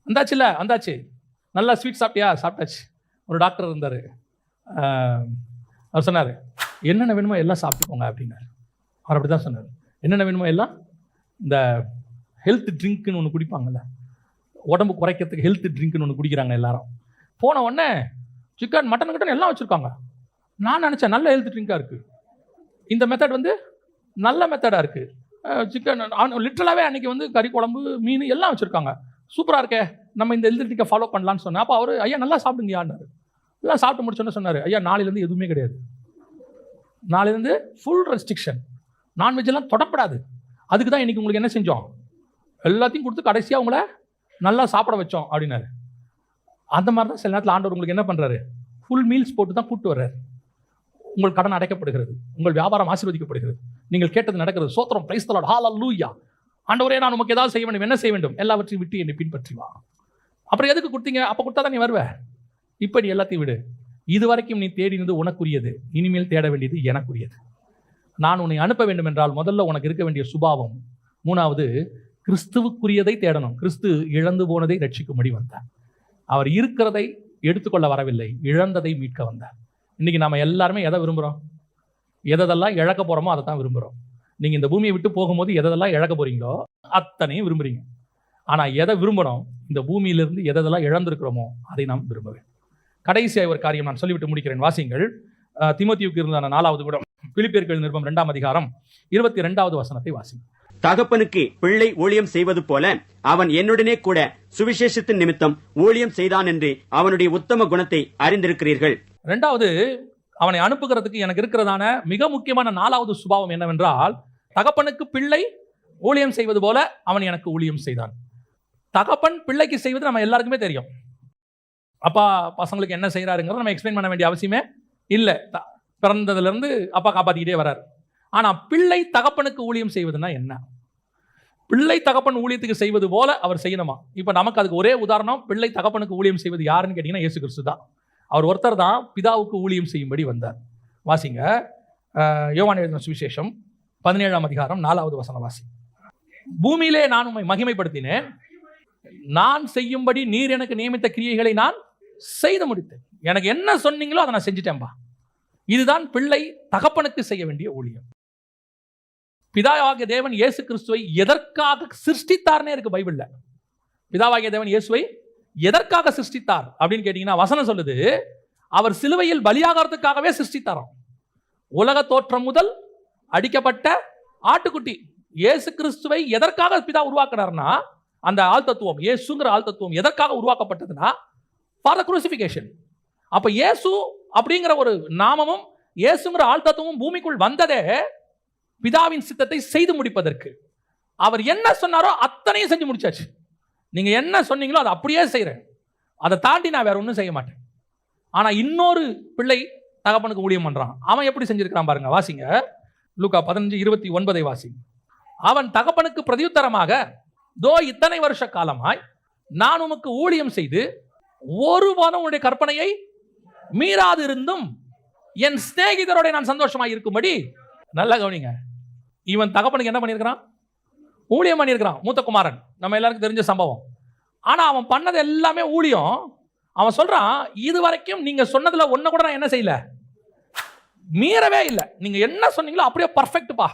வந்தாச்சுல்ல, வந்தாச்சு. நல்லா ஸ்வீட் சாப்பிட்டியா? சாப்பிட்டாச்சு. ஒரு டாக்டர் இருந்தார், அவர் சொன்னார், என்னென்ன வேணுமோ எல்லாம் சாப்பிட்டுக்கோங்க அப்படின்னாரு. அவர் அப்படி தான் சொன்னார். என்னென்ன வேணுமோ எல்லாம், இந்த ஹெல்த் ட்ரிங்க்னு ஒன்று குடிப்பாங்கல்ல, உடம்பு குறைக்கிறதுக்கு ஹெல்த் ட்ரிங்க்னு ஒன்று குடிக்கிறாங்க எல்லாரும். போன உடனே சிக்கன் மட்டன் கிட்டன் எல்லாம் வச்சுருக்காங்க. நான் நினச்சேன் நல்ல ஹெல்த் ட்ரிங்காக இருக்குது, இந்த மெத்தட் நல்ல மெத்தடாக இருக்குது. சிக்கன் லிட்டரலாகவே அன்றைக்கி கறி குழம்பு மீன் எல்லாம் வச்சுருக்காங்க, சூப்பராக இருக்கே, நம்ம இந்த ஹெல்த் ட்ரிங்கை ஃபாலோ பண்ணலான்னு சொன்னேன். அப்போ அவர், ஐயா நல்லா சாப்பிடுங்க யாருன்னாரு. எல்லாம் சாப்பிட்டு முடிச்சோன்னு சொன்னார், ஐயா நாளையிலேருந்து எதுவுமே கிடையாது, நாளையிலேருந்து ஃபுல் ரெஸ்ட்ரிக்ஷன், நான்வெஜ்ஜெல்லாம் தொடப்படாது. அதுக்கு தான் இன்றைக்கி உங்களுக்கு என்ன செஞ்சோம், எல்லாத்தையும் கொடுத்து கடைசியாக உங்களை நல்லா சாப்பிட வச்சோம் அப்படின்னாரு. அந்த மாதிரி தான் சில நேரத்தில் ஆண்டவர் உங்களுக்கு என்ன பண்ணுறாரு, ஃபுல் மீல்ஸ் போட்டு தான் கூப்பிட்டு வர்றாரு. உங்கள் கடன் அடைக்கப்படுகிறது, உங்கள் வியாபாரம் ஆசீர்வதிக்கப்படுகிறது, நீங்கள் கேட்டது நடக்கிறது. சோத்திரம், பிரைஸ் தி லார்ட், ஹல்லேலூயா. ஆண்டவரே நான் உமக்கு ஏதாவது செய்ய வேண்டும், என்ன செய்ய வேண்டும்? எல்லாவற்றையும் விட்டு என்னை பின்பற்றி வா. அப்புறம் எதுக்கு கொடுத்தீங்க? அப்போ கொடுத்தா தான் நீ வருவ. இப்போ நீ எல்லாத்தையும் விடு. இதுவரைக்கும் நீ தேடினது உனக்குரியது, இனிமேல் தேட வேண்டியது எனக்குரியது. நான் உன்னை அனுப்ப வேண்டும் என்றால் முதல்ல உனக்கு இருக்க வேண்டிய சுபாவம், 3வது கிறிஸ்துவுக்குரியதை தேடணும். கிறிஸ்து இழந்து போனதை ரட்சிக்கும்படி வந்தார். அவர் இருக்கிறதை எடுத்துக்கொள்ள வரவில்லை, இழந்ததை மீட்க வந்தார். இன்னைக்கு நாம எல்லாருமே எதை விரும்புகிறோம்? எதெல்லாம் இழக்க போகிறோமோ அதை தான் விரும்புகிறோம். நீங்கள் இந்த பூமியை விட்டு போகும்போது எதெல்லாம் இழக்க போகிறீங்களோ அத்தனையும் விரும்புகிறீங்க. ஆனால் எதை விரும்பணும்? இந்த பூமியிலிருந்து எதெல்லாம் இழந்திருக்கிறோமோ அதை நாம் விரும்புவேன். கடைசியாக ஒரு காரியம் நான் சொல்லிவிட்டு முடிக்கிறேன். வாசிங்கள், தீமோத்தேயுவுக்கு இருந்தான 4வது குடம், பிலிப்பியர்கள் நிருபம் 2ஆம் அதிகாரம் 22வது வசனத்தை வாசிங்க. தகப்பனுக்கு பிள்ளை ஊழியம் செய்வது போல அவன் என்னுடனே கூட சுவிசேஷத்தின் நிமித்தம் ஊழியம் செய்தான் என்று அவனுடைய உத்தம குணத்தை அறிந்திருக்கிறீர்கள். 2வது, அவனை அனுப்புகிறதுக்கு எனக்கு இருக்கிறதான மிக முக்கியமான 4வது சுபாவம் என்னவென்றால், தகப்பனுக்கு பிள்ளை ஊழியம் செய்வது போல அவன் எனக்கு ஊழியம் செய்தான். தகப்பன் பிள்ளைக்கு செய்வது நம்ம எல்லாருக்குமே தெரியும். அப்பா பசங்களுக்கு என்ன செய்யறாருங்கிறத நம்ம எக்ஸ்பிளைன் பண்ண வேண்டிய அவசியமே இல்லை. பிறந்ததுல இருந்து அப்பா காப்பாத்திக்கிட்டே வர்றாரு. ஆனா பிள்ளை தகப்பனுக்கு ஊழியம் செய்வதுன்னா என்ன? பிள்ளை தகப்பன் ஊழியத்துக்கு செய்வது போல அவர் செய்யணுமா? இப்ப நமக்கு அதுக்கு ஒரே உதாரணம், பிள்ளை தகப்பனுக்கு ஊழியம் செய்வது யாருன்னு கேட்டீங்கன்னா இயேசு கிறிஸ்து தான். அவர் ஒருத்தர் தான் பிதாவுக்கு ஊழியம் செய்யும்படி வந்தார். வாசிங்க, யோவான் எழுதின சுவிசேஷம் 17ஆம் அதிகாரம் 4வது வசனம் வாசி. பூமியிலே நான் உம்மை மகிமைப்படுத்தினேன், நான் செய்யும்படி நீர் எனக்கு நியமித்த கிரியைகளை நான் செய்து முடித்தேன். எனக்கு என்ன சொன்னீங்களோ அதை நான் செஞ்சுட்டேன்பா. இதுதான் பிள்ளை தகப்பனுக்கு செய்ய வேண்டிய ஊழியம். பிதாவாகிய தேவன் இயேசு கிறிஸ்துவை எதற்காக சிருஷ்டித்தார்னே இருக்கு பைபிள்ல. பிதாவாகிய தேவன் இயேசுவை எதற்காக சிருஷ்டித்தார் அப்படின்னு கேட்டீங்கன்னா வசனம் சொல்லுது, அவர் சிலுவையில் பலியாகிறதுக்காகவே சிருஷ்டித்தாராம். உலக தோற்றம் முதல் அடிக்கப்பட்ட ஆட்டுக்குட்டி இயேசு கிறிஸ்துவை எதற்காக பிதா உருவாக்குறாருன்னா, அந்த ஆள் தத்துவம், இயேசுங்கிற ஆள் தத்துவம் எதற்காக உருவாக்கப்பட்டதுன்னா ஃபார் த குரூசிஃபிகேஷன். அப்ப இயேசு அப்படிங்கிற ஒரு நாமமும் இயேசுங்கிற ஆள் தத்துவமும் பூமிக்குள் வந்ததே பிதாவின் சித்தத்தை செய்து முடிப்பதற்கு. அவர் என்ன சொன்னாரோ அத்தனையும் செஞ்சு முடிச்சாச்சு. நீங்க என்ன சொன்னீங்களோ அதை அப்படியே செய்கிறேன், அதை தாண்டி நான் வேற ஒன்றும் செய்ய மாட்டேன். ஆனா இன்னொரு பிள்ளை தகப்பனுக்கு ஊழியம் பண்றான். அவன் எப்படி செஞ்சிருக்கிறான் பாருங்க, வாசிங்க. லூக்கா 15:29 வாசிங்க. அவன் தகப்பனுக்கு பிரதியுத்தரமாக, தோ இத்தனை வருஷ காலமாய் நான் உமக்கு ஊழியம் செய்து ஒருவனும் உன்னுடைய கற்பனையை மீறாது இருந்தும் என் சிநேகிதரோட நான் சந்தோஷமாய் இருக்கும்படி. நல்லா கவனிங்க, இவன் தகப்பனுக்கு என்ன பண்ணியிருக்கிறான்? ஊழியம் பண்ணியிருக்கிறான். மூத்த குமாரன், நம்ம எல்லாருக்கும் தெரிஞ்ச சம்பவம். ஆனா அவன் பண்ணது எல்லாமே ஊழியம். அவன் சொல்றான், இது வரைக்கும் நீங்க சொன்னதுல ஒன்ன கூட நான் என்ன செய்யல, மீறவே இல்லை. நீங்க என்ன சொன்னீங்களோ அப்படியே பர்ஃபெக்ட்பா.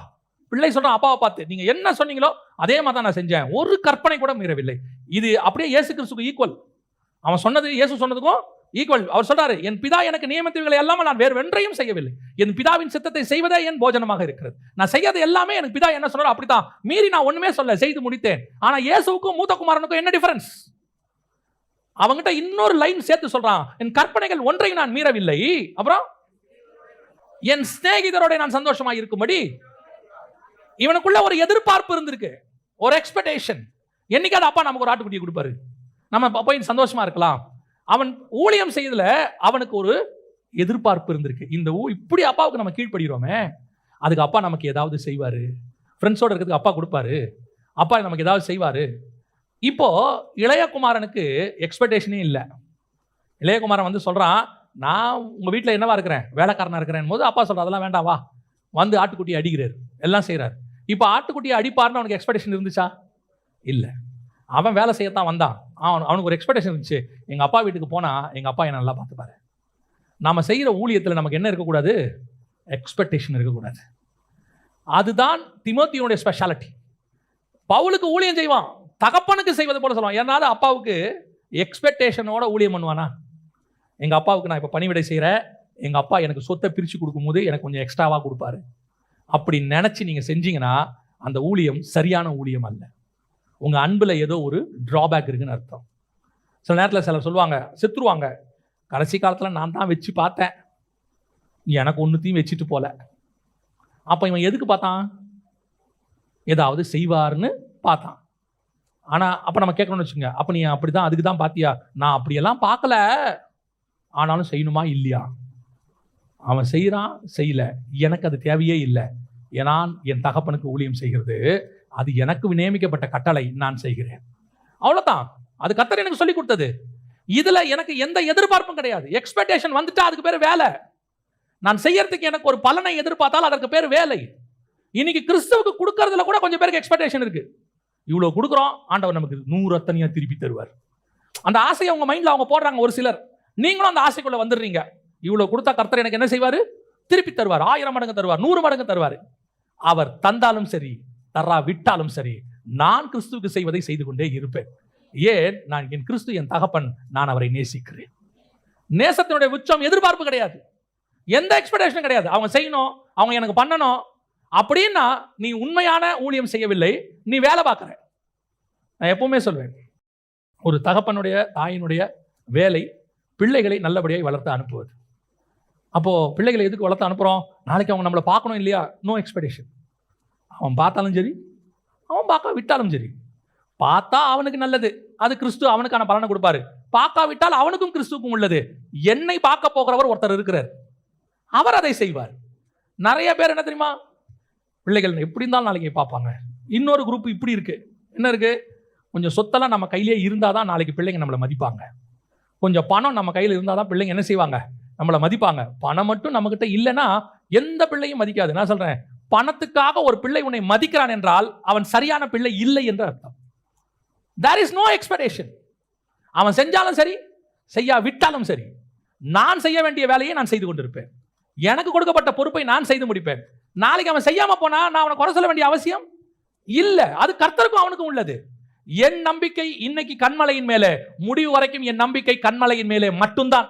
பிள்ளை சொல்றான் அப்பாவை பார்த்து, நீங்க என்ன சொன்னீங்களோ அதே மாதிரி தான் நான் செஞ்சேன், ஒரு கற்பனை கூட மீறவில்லை. இது அப்படியே இயேசு கிறிஸ்துக்கு ஈக்குவல். அவன் சொன்னது இயேசு சொன்னதுக்கும் ஈக்குவல். அவர் சொல்றாரு, என் பிதா எனக்கு நியமித்தவைகளை எல்லாம் நான் வேறு வென்றையும் செய்யவில்லை, என் பிதாவின் சித்தத்தை செய்வதே என் போஜனமாக இருக்கிறது. நான் செய்யறது எல்லாமே எனக்கு பிதா என்ன சொன்னாரோ அப்படித்தான், மீறி நான் ஒண்ணுமே சொல்ல, செய்து முடித்தேன். ஆனா இயேசுவுக்கும் மூத்த குமாரனுக்கும் என்ன டிஃபரன்ஸ்? அவங்கிட்ட இன்னொரு லைன் சேர்த்து சொல்றான், என் கற்பனைகள் ஒன்றையும் நான் மீறவில்லை, அப்புறம் என் சிநேகிதரோட நான் சந்தோஷமா இருக்கும்படி. இவனுக்குள்ள ஒரு எதிர்பார்ப்பு இருந்திருக்கு, ஒரு எக்ஸ்பெக்டேஷன். என்னைக்காவது அப்பா நமக்கு ஒரு ஆட்டுக்குட்டியை கொடுப்பாரு, நம்ம போய் சந்தோஷமா இருக்கலாம். அவன் ஊழியம் செய்யல, அவனுக்கு ஒரு எதிர்பார்ப்பு இருந்திருக்கு. இந்த இப்படி அப்பாவுக்கு நம்ம கீழ்ப்படுகிறோமே, அதுக்கு அப்பா நமக்கு ஏதாவது செய்வாரு, ஃப்ரெண்ட்ஸோட இருக்கிறதுக்கு அப்பா கொடுப்பாரு, அப்பா நமக்கு ஏதாவது செய்வாரு. இப்போ இளையகுமாரனுக்கு எக்ஸ்பெக்டேஷனே இல்லை. இளையகுமாரன் வந்து சொல்றான், நான் உங்க வீட்டில் என்னவா இருக்கிறேன், வேலைக்காரனா இருக்கிறேன் போது அப்பா சொல்ற, அதெல்லாம் வேண்டாம், வா வந்து ஆட்டுக்குட்டியை அடிக்கிறார், எல்லாம் செய்யறாரு. இப்போ ஆட்டுக்குட்டியை அடிப்பாருன்னு அவனுக்கு எக்ஸ்பெக்டேஷன் இருந்துச்சா? இல்லை. அவன் வேலை செய்யத்தான் வந்தான். அவனுக்கு ஒரு எக்ஸ்பெக்டேஷன் இருந்துச்சு, எங்க அப்பா வீட்டுக்கு போனா எங்க அப்பா என்ன நல்லா பார்த்துப்பாரு. நாம செய்யற ஊழியத்தில் நமக்கு என்ன இருக்கக்கூடாது? எக்ஸ்பெக்டேஷன் இருக்கக்கூடாது. அதுதான் தீமோத்தேயுடைய ஸ்பெஷாலிட்டி. பவுலுக்கு ஊழியம் செய்வான், தகப்பனுக்கு செய்வது போல சொல்லுவான். ஏன்னா அப்பாவுக்கு எக்ஸ்பெக்டேஷனோட ஊழியம் பண்ணுவானா? எங்க அப்பாவுக்கு நான் இப்போ பணிவிடை செய்கிறேன், எங்க அப்பா எனக்கு சொத்தை பிரித்து கொடுக்கும்போது எனக்கு கொஞ்சம் எக்ஸ்ட்ராவாக கொடுப்பாரு, அப்படி நினச்சி நீங்கள் செஞ்சீங்கன்னா அந்த ஊழியம் சரியான ஊழியம் அல்ல. உங்கள் அன்பில் ஏதோ ஒரு ட்ராபேக் இருக்குன்னு அர்த்தம். சில நேரத்தில் சிலர் சொல்லுவாங்க, செத்துருவாங்க, கடைசி காலத்தில் நான் தான் வச்சு பார்த்தேன், எனக்கு ஒன்றுத்தையும் வச்சுட்டு போல. அப்போ இவன் எதுக்கு பார்த்தான்? ஏதாவது செய்வார்னு பார்த்தான். ஆனால் அப்போ நம்ம கேட்கணும்னு வச்சுங்க, அப்போ நீ அப்படி தான் அதுக்கு தான் பார்த்தியா? நான் அப்படியெல்லாம் பார்க்கல, ஆனாலும் செய்யணுமா இல்லையா? அவன் செய்கிறான், செய்யல, எனக்கு அது தேவையே இல்லை. ஏன்னா என் தகப்பனுக்கு ஊழியம் செய்கிறது அது எனக்கு நியமிக்கப்பட்ட கட்டளை, நான் செய்கிறேன், அவ்வளோதான். அது கர்த்தர் எனக்கு சொல்லி கொடுத்தது. இதுல எனக்கு எந்த எதிர்பார்ப்பும் கிடையாது. எக்ஸ்பெக்டேஷன் வந்துட்டா அதுக்கு பேர் வேலை. நான் செய்யறதுக்கு எனக்கு ஒரு பலனை எதிர்பார்த்தால் அதற்கு பேர் வேலை. இன்னைக்கு கிறிஸ்துவுக்கு கொடுக்கறதுல கூட கொஞ்சம் பேருக்கு எக்ஸ்பெக்டேஷன் இருக்கு. இவ்வளவு கொடுக்குறோம், ஆண்டவர் நமக்கு 100 அத்தனையா திருப்பி தருவார். அந்த ஆசையை அவங்க மைண்ட்ல அவங்க போடுறாங்க. ஒரு சிலர், நீங்களும் அந்த ஆசைக்குள்ள வந்துடுறீங்க. இவ்வளவு கொடுத்தா கர்த்தர் எனக்கு என்ன செய்வாரு? திருப்பி தருவார், 1000 மடங்கு தருவார், 100 மடங்கு தருவார். அவர் தந்தாலும் சரி, தரா விட்டாலும் சரி, நான் கிறிஸ்துவுக்கு செய்வதை செய்து கொண்டே இருப்பேன். ஏன்? நான் என் கிறிஸ்து என் தகப்பன், நான் அவரை நேசிக்கிறேன். நேசத்தினுடைய உச்சம் எதிர்பார்ப்பு கிடையாது, எந்த எக்ஸ்பெக்டேஷனும் கிடையாது. அவங்க செய்யணும், அவங்க எனக்கு பண்ணணும் அப்படின்னா நீ உண்மையான ஊழியம் செய்யவில்லை, நீ வேலை பார்க்குற. நான் எப்பவுமே சொல்வேன், ஒரு தகப்பனுடைய தாயினுடைய வேலை பிள்ளைகளை நல்லபடியாக வளர்த்து அனுப்புவது. அப்போ பிள்ளைகளை எதுக்கு வளர்த்து அனுப்புகிறோம்? நாளைக்கு அவங்க நம்மளை பார்க்கணும் இல்லையா? No expectation. அவன் பார்த்தாலும் சரி, அவன் பார்க்க விட்டாலும் சரி. பார்த்தா அவனுக்கு நல்லது, அது கிறிஸ்து அவனுக்கான பலனை கொடுப்பாரு. பார்க்காவிட்டால் அவனுக்கும் கிறிஸ்துவுக்கும் உள்ளது. என்னை பார்க்க போகிறவர் ஒருத்தர் இருக்கிறார், அவர் அதை செய்வார். நிறைய பேர் என்ன தெரியுமா, பிள்ளைகள் எப்படி இருந்தாலும் நாளைக்கு பார்ப்பாங்க. இன்னொரு குரூப் இப்படி இருக்கு, என்ன இருக்கு? கொஞ்சம் சொத்தெல்லாம் நம்ம கையிலே இருந்தால் தான் நாளைக்கு பிள்ளைங்க நம்மளை மதிப்பாங்க. கொஞ்சம் பணம் நம்ம கையில் இருந்தால் தான் பிள்ளைங்க என்ன செய்வாங்க? நம்மளை மதிப்பாங்க. பணம் மட்டும் நம்மகிட்ட இல்லைன்னா எந்த பிள்ளையும் மதிக்காது. நான் சொல்றேன், பணத்துக்காக ஒரு பிள்ளை உன்னை மதிக்கிறான் என்றால் அவன் சரியான பிள்ளை இல்லை என்று அர்த்தம். There is no expectation. அவன் செஞ்சாலும் சரி, செய்யா விட்டாலும் சரி, நான் செய்ய வேண்டிய வேலையை நான் செய்து கொண்டிருப்பேன். எனக்கு கொடுக்கப்பட்ட பொறுப்பை நான் செய்து முடிப்பேன். நாளைக்கு அவன் செய்யாம போனா நான் அவனை குறை சொல்ல வேண்டிய அவசியம் இல்லை. அது கர்த்தருக்கும் அவனுக்கும் உள்ளது. என் நம்பிக்கை இன்னைக்கு கண்மலையின் மேலே, முடிவு வரைக்கும் என் நம்பிக்கை கண்மலையின் மேலே மட்டும்தான்.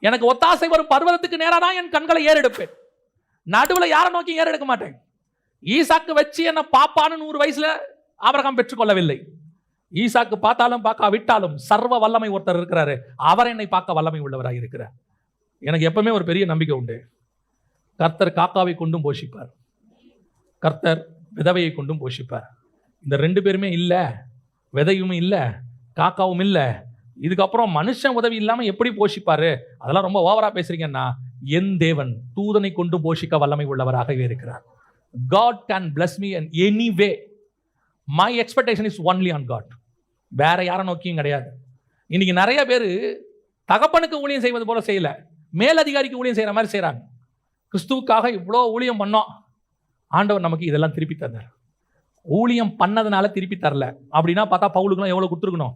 எனக்கு ஒத்தாசை வரும் பர்வதத்துக்கு நேரா தான் என் கண்களை ஏறெடுப்பேன். நடுவில் யாரை நோக்கி ஏறெடுக்க மாட்டேன். ஈசாக்கு வச்சு என்ன பாப்பான்னு 100 வயசுல ஆபிரகாம் பெற்றுக்கொள்ளவில்லை. ஈசாக்கு பார்த்தாலும் பார்க்க விட்டாலும் சர்வ வல்லமை ஒருத்தர் இருக்கிறாரு, அவர் என்னை பார்க்க வல்லமை உள்ளவராக இருக்கிறார். எனக்கு எப்பவுமே ஒரு பெரிய நம்பிக்கை உண்டு, கர்த்தர் காக்காவை கொண்டும் போஷிப்பார். கர்த்தர் விதவையை கொண்டும் போஷிப்பார். இந்த 2 பேருமே இல்லை, விதையும் இல்லை, காக்காவும் இல்லை. இதுக்கப்புறம் மனுஷன் உதவி இல்லாமல் எப்படி போஷிப்பாரு? அதெல்லாம் ரொம்ப ஓவரா பேசுறீங்கன்னா, என் தேவன் தூதனை கொண்டு போஷிக்க வல்லமை உள்ளவராகவே இருக்கிறார். God can bless me in any way. My expectation is only on God. வேற யாரை நோக்கியும் கிடையாது. இன்னைக்கு நிறைய பேர் தகப்பனுக்கு ஊழியம் செய்வது போல செய்யல, மேலதிகாரிக்கு ஊழியம் செய்யற மாதிரி செய்றாங்க. கிறிஸ்துவுக்காக இவ்வளோ ஊழியம் பண்ணோம், ஆண்டவர் நமக்கு இதெல்லாம் திருப்பி தந்தார். ஊழியம் பண்ணதுனால திருப்பி தரல அப்படின்னா பார்த்தா பவுலுக்குலாம் எவ்வளோ கொடுத்துருக்கணும்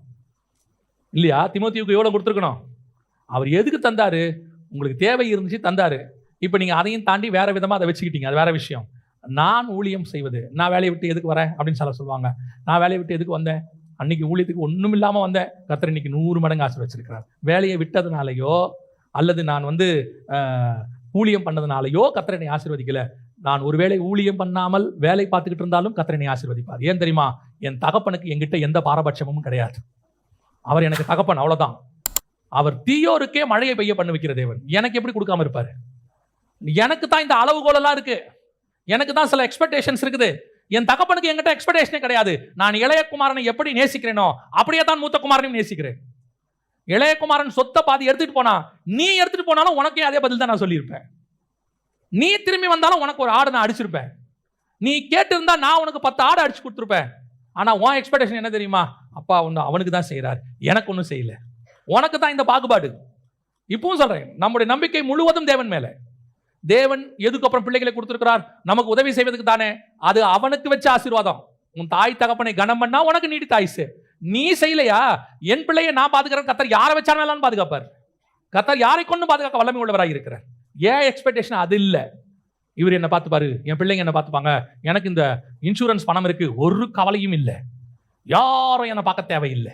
இல்லையா? தீமோத்தேயுவுக்கு எவ்வளோ கொடுத்துருக்கணும்? அவர் எதுக்கு தந்தாரு? உங்களுக்கு தேவை இருந்துச்சு தந்தாரு. இப்போ நீங்கள் அதையும் தாண்டி வேற விதமாக அதை வச்சுக்கிட்டீங்க, அது வேற விஷயம். நான் ஊழியம் செய்வது, நான் வேலையை விட்டு எதுக்கு வரேன் அப்படின்னு சொல்லுவாங்க. நான் வேலையை விட்டு எதுக்கு வந்தேன்? அன்னைக்கு ஊழியத்துக்கு ஒன்றும் இல்லாமல் வந்தேன். கர்த்தர் இன்னைக்கு 100 மடங்கு ஆசீர்வதிச்சிருக்கிறார். வேலையை விட்டதுனாலையோ அல்லது நான் ஊழியம் பண்ணதுனாலையோ கர்த்தர் என்னை ஆசீர்வதிக்கல. நான் ஒருவேளை ஊழியம் பண்ணாமல் வேலை பார்த்துக்கிட்டு இருந்தாலும் கர்த்தர் என்னை ஆசீர்வதிப்பார். ஏன் தெரியுமா? என் தகப்பனுக்கு என்கிட்ட எந்த பாரபட்சமும் கிடையாது. அவர் எனக்கு தகப்பன், அவ்வளவுதான். அவர் தீயோருக்கே மழையை பெய்ய பண்ண வைக்கிற தேவன். எனக்கு எப்படி கொடுக்காம இருப்பாரு? எனக்கு தான் இந்த அளவுகோல் எல்லாம் இருக்கு, எனக்கு தான் சில எக்ஸ்பெக்டேஷன்ஸ் இருக்குது. என் தகப்பனுக்கு என்கிட்ட எக்ஸ்பெக்டேஷனே கிடையாது. நான் இளையகுமாரனை எப்படி நேசிக்கிறேனோ அப்படியே தான் மூத்த குமாரனையும் நேசிக்கிறேன். இளையகுமாரன் சொத்தை பாதி எடுத்துட்டு போனா, நீ எடுத்துட்டு போனாலும் உனக்கே அதே பதில் தான் நான் சொல்லியிருப்பேன். நீ திரும்பி வந்தாலும் உனக்கு ஒரு ஆடு நான் அடிச்சிருப்பேன். நீ கேட்டு இருந்தா நான் உனக்கு 10 ஆடு அடிச்சு கொடுத்துருப்பேன். ஆனா உன் எக்ஸ்பெக்டேஷன் என்ன தெரியுமா? அப்பா ஒன்று அவனுக்கு தான் செய்யறாரு, எனக்கு ஒன்றும் செய்யல. உனக்கு தான் இந்த பாகுபாடு. இப்பவும் சொல்றேன், நம்முடைய நம்பிக்கை முழுவதும் தேவன் மேல. தேவன் எதுக்கு அப்புறம் பிள்ளைகளை கொடுத்திருக்கிறார்? நமக்கு உதவி செய்வதற்கு தானே. அது அவனுக்கு வச்ச ஆசீர்வாதம். உன் தாய் தகப்பனை கனம் பண்ணா உனக்கு நீடி தாய்ஸ். நீ செய்யலையா? என் பிள்ளையை நான் பாதுகாக்கிறேன். கர்த்தர் யாரை வச்சாலும் பாதுகாப்பார். கர்த்தர் யாரை கொண்டு பாதுகாக்க வல்லமை உள்ளவராக இருக்கிறார். ஏன் எக்ஸ்பெக்டேஷன் அது இல்லை. இவர் என்ன பார்த்துப்பாரு, என் பிள்ளைங்க என்ன பார்த்துப்பாங்க, எனக்கு இந்த இன்சூரன்ஸ் பணம் இருக்கு, ஒரு கவலையும் இல்லை, யாரும் என்னை பார்க்க தேவையில்லை,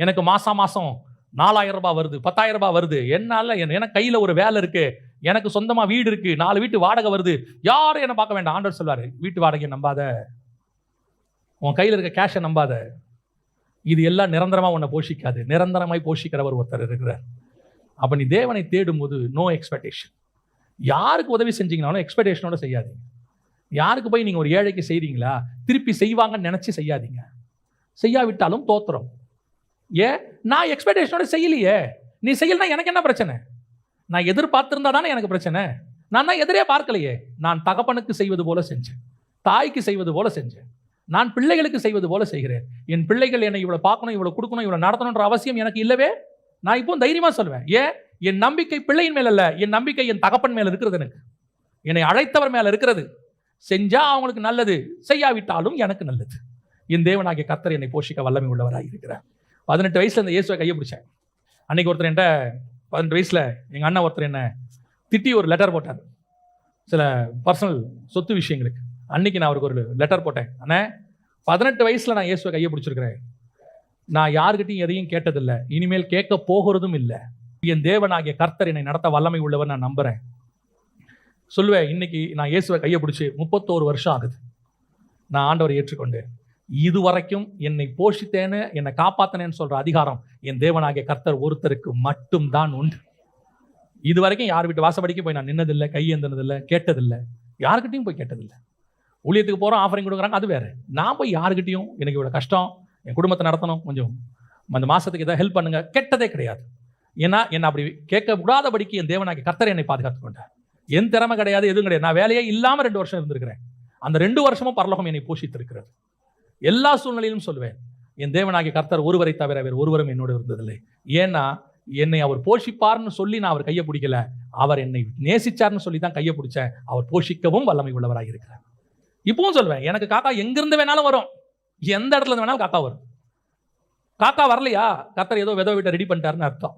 எனக்கு மாசம் 4000 ரூபாய் வருது, 10,000 ரூபாய் வருது, என்னால எனக்கு கையில ஒரு வேலை இருக்கு, எனக்கு சொந்தமா வீடு இருக்கு, 4 வீட்டு வாடகை வருது, யாரும் என்ன பார்க்க வேண்டாம். ஆண்டவர் சொல்வாரு, வீட்டு வாடகையை நம்பாத, உன் கையில் இருக்க கேஷை நம்பாத, இது எல்லாம் நிரந்தரமா உன்னை போஷிக்காது. நிரந்தரமாய் போஷிக்கிறவர் ஒருத்தர் இருக்கிறார். அப்ப நீ தேவனை தேடும் போது நோ எக்ஸ்பெக்டேஷன். யாருக்கு உதவி செஞ்சீங்கனாலும் எக்ஸ்பெக்டேஷனோட செய்யாதீங்க. யாருக்கு போய் நீங்க ஒரு ஏழைக்கு செய்றீங்களா, திருப்பி செய்வாங்கன்னு நினைச்சு செய்யாதீங்க. செய்யாவிட்டாலும் தோத்திரம். ஏன்? நான் எக்ஸ்பெக்டேஷனோட செய்யலையே. நீ செய்யலனா எனக்கு என்ன பிரச்சனை? நான் எதிர்பார்த்திருந்தா தானே எனக்கு பிரச்சனை. நான் தான் எதிரே பார்க்கலையே. நான் தகப்பனுக்கு செய்வது போல செஞ்சேன், தாய்க்கு செய்வது போல செஞ்சேன், நான் பிள்ளைகளுக்கு செய்வது போல செய்கிறேன். என் பிள்ளைகள் என்னை இவ்வளவு பார்க்கணும், இவ்வளவு கொடுக்கணும், இவ்வளவு நடத்தணும்ன்ற அவசியம் எனக்கு இல்லவே. நான் இப்போ தைரியமா சொல்லுவேன். ஏன்? என் நம்பிக்கை பிள்ளையின் மேல அல்ல, என் நம்பிக்கை என் தகப்பன் மேல இருக்கிறது. எனக்கு என்னை அழைத்தவர் மேல இருக்கிறது. செஞ்சா அவங்களுக்கு நல்லது, செய்யாவிட்டாலும் எனக்கு நல்லது. என் தேவனாகிய கர்த்தர் என்னை போஷிக்க வல்லமை உள்ளவராக இருக்கிறார். 18 வயசுல இந்த இயேசுவை கையை பிடிச்சேன். அன்னைக்கு ஒருத்தர் என்கிட்ட 18 வயசுல எங்க அண்ணன் ஒருத்தர் என்ன திட்டி ஒரு லெட்டர் போட்டார், சில பர்சனல் சொத்து விஷயங்களுக்கு. அன்னைக்கு நான் அவருக்கு ஒரு லெட்டர் போட்டேன். அண்ணே, 18 வயசுல நான் இயேசுவை கையை பிடிச்சிருக்கிறேன். நான் யாருக்கிட்டையும் எதையும் கேட்டதில்லை, இனிமேல் கேட்க போகிறதும் இல்லை. என் தேவனாகிய கர்த்தர் என்னை நடத்த வல்லமை உள்ளவர் நான் நம்புறேன். சொல்லுவேன், இன்னைக்கு நான் இயேசுவை கையை பிடிச்சி 31 வருஷம் ஆகுது. நான் ஆண்டவரை ஏற்றுக்கொண்டு இதுவரைக்கும் என்னை போஷித்தேன்னு, என்னை காப்பாத்தினேன்னு சொல்ற அதிகாரம் என் தேவனாகிய கர்த்தர் ஒருத்தருக்கு மட்டும்தான் உண்டு. இதுவரைக்கும் யார் வீட்டு வாசப்படிக்கு போய் நான் நின்னதில்லை, கையேந்தினதில்லை, கேட்டதில்லை, யாருக்கிட்டையும் போய் கேட்டதில்லை. ஊழியத்துக்கு போகிறோம், ஆஃபரிங் கொடுக்குறாங்க, அது வேற. நான் போய் யாருக்கிட்டையும் எனக்கு இவ்வளோ கஷ்டம், என் குடும்பத்தை நடத்தணும், கொஞ்சம் அந்த மாதத்துக்கு ஏதாவது ஹெல்ப் பண்ணுங்க, கேட்டதே கிடையாது. ஏன்னா என்னை அப்படி கேட்க விடாதபடிக்கு என் தேவனாகிய கர்த்தர் என்னை பாதுகாத்து கொண்டார். என் திறமை கிடையாது, எதுவும் கிடையாது. நான் வேலையே இல்லாமல் 2 வருஷம் இருந்திருக்கிறேன். அந்த 2 வருஷமும் பரலோகம் என்னை போஷித்திருக்கிறது. எல்லா சூழ்நிலையிலும் சொல்லுவேன், என் தேவனாகிய கர்த்தர் ஒருவரை தவிர வேறு ஒருவரும் என்னோடு இருந்ததில்லை. ஏன்னா என்னை அவர் போஷிப்பார்னு சொல்லி நான் அவர் கையை பிடிக்கல, அவர் என்னை நேசிச்சார்னு சொல்லி தான் கையை பிடிச்சேன். அவர் போஷிக்கவும் வல்லமை உள்ளவராக இருக்கிறார். இப்பவும் சொல்லுவேன், எனக்கு காக்கா எங்கிருந்து வேணாலும் வரும், எந்த இடத்துல இருந்து வேணாலும் காக்கா வரும். காக்கா வரலையா, கர்த்தர் ஏதோ விதவை வீட்டை ரெடி பண்ணிட்டாருன்னு அர்த்தம்.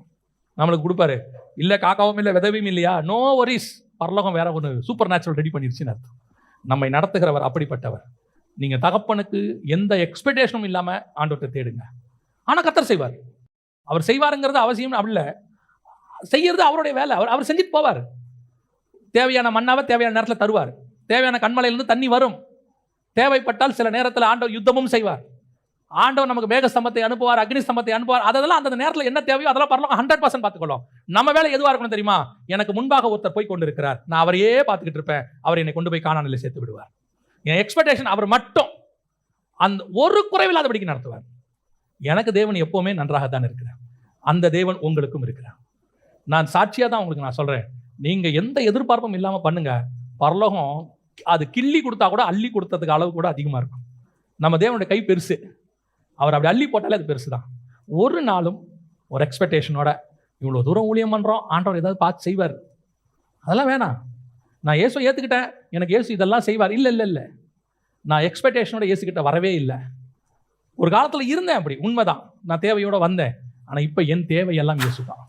நம்மளுக்கு கொடுப்பாரு. இல்லை காக்காவும் இல்லை விதவையும் இல்லையா, நோ வரிஸ், பரலோகம் வேற ஒன்று சூப்பர் நேச்சுரல் ரெடி பண்ணிருச்சுன்னு அர்த்தம். நம்மை நடத்துகிறவர் அப்படிப்பட்டவர். நீங்க தகப்பனுக்கு எந்த எக்ஸ்பெக்டேஷனும் இல்லாம ஆண்டவர்கிட்ட தேடுங்க. ஆனா கர்த்தர் செய்வார். அவர் செய்வாருங்கிறது அவசியம் அல்ல, செய்யறது அவருடைய வேலை. அவர் செஞ்சுட்டு போவார். தேவையான மண்ணாவை தேவையான நேரத்தில் தருவார். தேவையான கண்மலையிலிருந்து தண்ணி வரும். தேவைப்பட்டால் சில நேரத்தில் ஆண்டவர் யுத்தமும் செய்வார். ஆண்டவர் நமக்கு மேக ஸ்தம்பத்தை அனுப்புவார், அக்னி ஸ்தம்பத்தை அனுப்புவார். அதெல்லாம் அந்த நேரத்தில் என்ன தேவையோ அதெல்லாம் பரலோகம் 100% பார்த்துக்கொள்ளும். நம்ம வேலை எதுவாக இருக்கணும் தெரியுமா? எனக்கு முன்பாக ஒருத்தர் போய் கொண்டிருக்கிறார், நான் அவரையே பார்த்துக்கிட்டு இருப்பேன், அவர் என்னை கொண்டு போய் கானானிலே சேர்த்து விடுவார். என் எக்ஸ்பெக்டேஷன் அவர் மட்டும் அந்த ஒரு குறைவில்லாதபடிக்கு நடத்துவார். எனக்கு தேவன் எப்பவுமே நன்றாகத்தான் இருக்கிறார். அந்த தேவன் உங்களுக்கும் இருக்கிறார். நான் சாட்சியாக தான் உங்களுக்கு நான் சொல்கிறேன். நீங்கள் எந்த எதிர்பார்ப்பும் இல்லாமல் பண்ணுங்க, பரலோகம் அது கிள்ளி கொடுத்தா கூட அள்ளி கொடுத்ததுக்கு அளவு கூட அதிகமாக இருக்கும். நம்ம தேவனுடைய கை பெருசு, அவர் அப்படி அள்ளி போட்டாலே அது பெருசு தான். ஒரு நாளும் ஒரு எக்ஸ்பெக்டேஷனோட இவ்வளோ தூரம் ஊழியம் பண்ணுறோம், ஆண்டவர் ஏதாவது பார்த்து செய்வார், அதெல்லாம் வேணாம். நான் இயேசு ஏற்றுக்கிட்டேன், எனக்கு இயேசு இதெல்லாம் செய்வார், இல்லை இல்லை இல்லை. நான் எக்ஸ்பெக்டேஷனோட இயேசுக்கிட்ட வரவே இல்லை. ஒரு காலத்தில் இருந்தேன் அப்படி, உண்மைதான், நான் தேவையோடு வந்தேன். ஆனால் இப்போ என் தேவையெல்லாம் இயேசு தான்,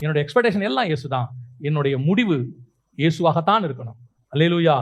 என்னுடைய எக்ஸ்பெக்டேஷன் எல்லாம் இயேசு தான், என்னுடைய முடிவு இயேசுவாகத்தான் இருக்கணும். அல்லேலூயா.